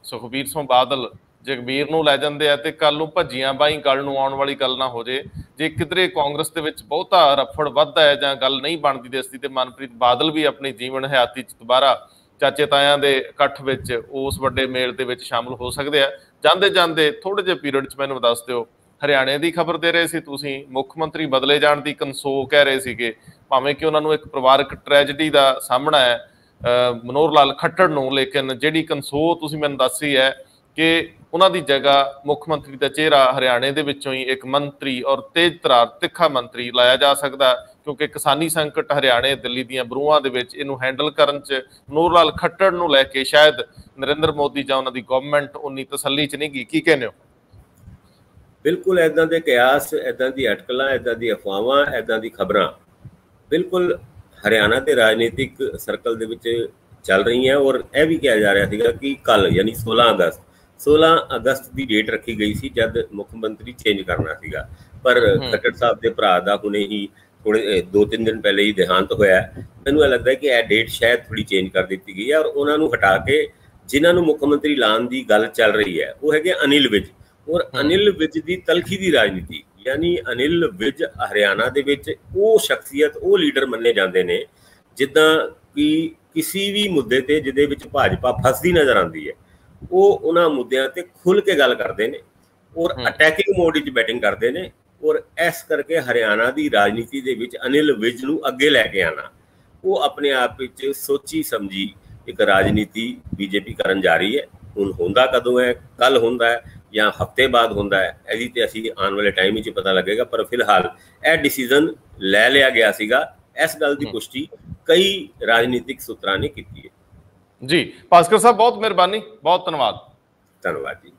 ਸੁਖਬੀਰ ਸਿੰਘ ਬਾਦਲ ਜਗਬੀਰ ਨੂੰ ਲੈ ਜਾਂਦੇ ਆ ਤੇ ਕੱਲ ਨੂੰ ਭੱਜੀਆਂ ਬਾਈ ਗੱਲ ਨੂੰ ਆਉਣ ਵਾਲੀ ਗੱਲ ਨਾ ਹੋ ਜੇ, ਜੇ ਕਿਧਰੇ ਕਾਂਗਰਸ ਦੇ ਵਿੱਚ ਬਹੁਤਾ ਰਫੜ ਵੱਧਦਾ ਹੈ ਜਾਂ ਗੱਲ ਨਹੀਂ ਬਣਦੀ ਦਿਸਦੀ, ਤੇ ਮਨਪ੍ਰੀਤ ਬਾਦਲ ਵੀ ਆਪਣੀ ਜੀਵਨ ਹਯਾਤੀ 'ਚ ਦੁਬਾਰਾ ਚਾਚੇ ਤਾਇਆਂ ਦੇ ਇਕੱਠ ਵਿੱਚ ਉਸ ਵੱਡੇ ਮੇਲ ਦੇ ਵਿੱਚ ਸ਼ਾਮਲ ਹੋ ਸਕਦੇ ਆ। ਜਾਂਦੇ ਜਾਂਦੇ ਥੋੜੇ ਜਿਹੇ ਪੀਰੀਅਡ 'ਚ ਮੈਨੂੰ ਦੱਸ ਦਿਓ, ਹਰਿਆਣੇ ਦੀ ਖਬਰ ਦੇ ਰਹੇ ਸੀ ਤੁਸੀਂ, ਮੁੱਖ ਮੰਤਰੀ ਬਦਲੇ ਜਾਣ ਦੀ ਕਨਸੋ ਕਹਿ ਰਹੇ ਸੀਗੇ, ਭਾਵੇਂ ਕਿ ਉਹਨਾਂ ਨੂੰ ਇੱਕ ਪਰਿਵਾਰਕ ਟ੍ਰੈਜਡੀ ਦਾ ਸਾਹਮਣਾ ਹੈ ਮਨੋਹਰ ਲਾਲ ਖੱਟੜ ਨੂੰ, ਲੇਕਿਨ ਜਿਹੜੀ ਕਨਸੋ ਤੁਸੀਂ ਮੈਨੂੰ ਦੱਸੀ ਹੈ ਕਿ ਉਹਨਾਂ ਦੀ ਜਗ੍ਹਾ ਮੁੱਖ ਮੰਤਰੀ ਦਾ ਚਿਹਰਾ ਹਰਿਆਣੇ ਦੇ ਵਿੱਚੋਂ ਹੀ ਇੱਕ ਮੰਤਰੀ ਔਰ ਤੇਜ਼ ਤਰਾਰ ਤਿੱਖਾ ਮੰਤਰੀ ਲਾਇਆ ਜਾ ਸਕਦਾ, ਕਿਉਂਕਿ ਕਿਸਾਨੀ ਸੰਕਟ ਹਰਿਆਣੇ ਦਿੱਲੀ ਦੀਆਂ ਬਰੂਹਾਂ ਦੇ ਵਿੱਚ ਇਹਨੂੰ ਹੈਂਡਲ ਕਰਨ 'ਚ ਮਨੋਹਰ ਲਾਲ ਖੱਟੜ ਨੂੰ ਲੈ ਕੇ ਸ਼ਾਇਦ ਨਰਿੰਦਰ ਮੋਦੀ ਜਾਂ ਉਹਨਾਂ ਦੀ ਗਵਰਨਮੈਂਟ ਉਨੀ ਤਸੱਲੀ 'ਚ ਨਹੀਂ ਗਈ। ਕੀ ਕਹਿੰਦੇ ਹੋ? ਬਿਲਕੁਲ ਇੱਦਾਂ ਦੇ ਕਿਆਸ, ਇੱਦਾਂ ਦੀ ਅਟਕਲਾਂ, ਇੱਦਾਂ ਦੀ ਅਫਵਾਹਾਂ, ਇੱਦਾਂ ਦੀ ਖਬਰਾਂ ਬਿਲਕੁਲ ਹਰਿਆਣਾ ਦੇ ਰਾਜਨੀਤਿਕ ਸਰਕਲ ਦੇ ਵਿੱਚ ਚੱਲ ਰਹੀ ਹੈ। ਔਰ ਇਹ ਵੀ ਕਿਹਾ ਜਾ ਰਿਹਾ ਸੀਗਾ ਕਿ ਕੱਲ ਯਾਨੀ 16 ਅਗਸਤ ਦੀ ਡੇਟ ਰੱਖੀ ਗਈ ਸੀ ਜਦ ਮੁੱਖ ਮੰਤਰੀ ਚੇਂਜ ਕਰਨਾ ਸੀਗਾ, ਪਰ ਖੱਟੜ ਸਾਹਿਬ ਦੇ ਭਰਾ ਦਾ ਹੁਣੇ ਹੀ ਥੋੜੇ 2-3 ਦਿਨ ਪਹਿਲੇ ਹੀ ਦੇਹਾਂਤ ਹੋਇਆ। ਮੈਨੂੰ ਇਹ ਲੱਗਦਾ ਕਿ ਇਹ ਡੇਟ ਸ਼ਾਇਦ ਥੋੜੀ ਚੇਂਜ ਕਰ ਦਿੱਤੀ ਗਈ ਹੈ, ਔਰ ਉਹਨਾਂ ਨੂੰ ਹਟਾ ਕੇ ਜਿਨ੍ਹਾਂ ਨੂੰ ਮੁੱਖ ਮੰਤਰੀ ਲਾਉਣ ਦੀ ਗੱਲ ਚੱਲ ਰਹੀ ਹੈ ਉਹ ਹੈਗੇ ਅਨਿਲ ਵਿਜ। ਔਰ ਅਨਿਲ ਵਿਜ ਦੀ ਤਲਖੀ ਦੀ ਰਾਜਨੀਤੀ, ਯਾਨੀ ਅਨਿਲ ਵਿਜ ਹਰਿਆਣਾ ਦੇ ਵਿੱਚ ਉਹ ਸ਼ਖਸੀਅਤ, ਉਹ ਲੀਡਰ ਮੰਨੇ ਜਾਂਦੇ ਨੇ ਜਿੱਦਾਂ ਕਿ ਕਿਸੇ ਵੀ ਮੁੱਦੇ ਤੇ ਜਿਹਦੇ ਵਿੱਚ ਭਾਜਪਾ ਫਸਦੀ ਨਜ਼ਰ ਆਉਂਦੀ ਹੈ ਉਹ ਉਹਨਾਂ ਮੁੱਦਿਆਂ ਤੇ ਖੁੱਲ੍ਹ ਕੇ ਗੱਲ ਕਰਦੇ ਨੇ ਔਰ ਅਟੈਕਿੰਗ ਮੋਡ ਵਿੱਚ ਬੈਟਿੰਗ ਕਰਦੇ ਨੇ। ਔਰ ਇਸ ਕਰਕੇ ਹਰਿਆਣਾ ਦੀ ਰਾਜਨੀਤੀ ਦੇ ਵਿੱਚ ਅਨਿਲ ਵਿਜ ਨੂੰ ਅੱਗੇ ਲੈ ਕੇ ਆਉਣਾ, ਉਹ ਆਪਣੇ ਆਪ ਵਿੱਚ ਸੋਚੀ ਸਮਝੀ ਇੱਕ ਰਾਜਨੀਤੀ BJP ਕਰਨ ਜਾ ਰਹੀ ਹੈ। ਹੁਣ ਹੁੰਦਾ ਕਦੋਂ ਹੈ, ਕੱਲ ਹੁੰਦਾ ਹੈ ਜਾਂ ਹਫ਼ਤੇ ਬਾਅਦ ਹੁੰਦਾ ਹੈ, ਇਹਦੀ ਤੇ ਅਸੀਂ ਆਉਣ ਵਾਲੇ ਟਾਈਮ ਵਿੱਚ ਪਤਾ ਲੱਗੇਗਾ। ਪਰ ਫਿਲਹਾਲ ਇਹ ਡਿਸੀਜ਼ਨ ਲੈ ਲਿਆ ਗਿਆ ਸੀਗਾ, ਇਸ ਗੱਲ ਦੀ ਪੁਸ਼ਟੀ ਕਈ ਰਾਜਨੀਤਿਕ ਸੂਤਰਾਂ ਨੇ ਕੀਤੀ ਹੈ। ਜੀ ਭਾਸਕਰ ਸਾਹਿਬ, ਬਹੁਤ ਮਿਹਰਬਾਨੀ, ਬਹੁਤ ਧੰਨਵਾਦ। ਧੰਨਵਾਦ ਜੀ।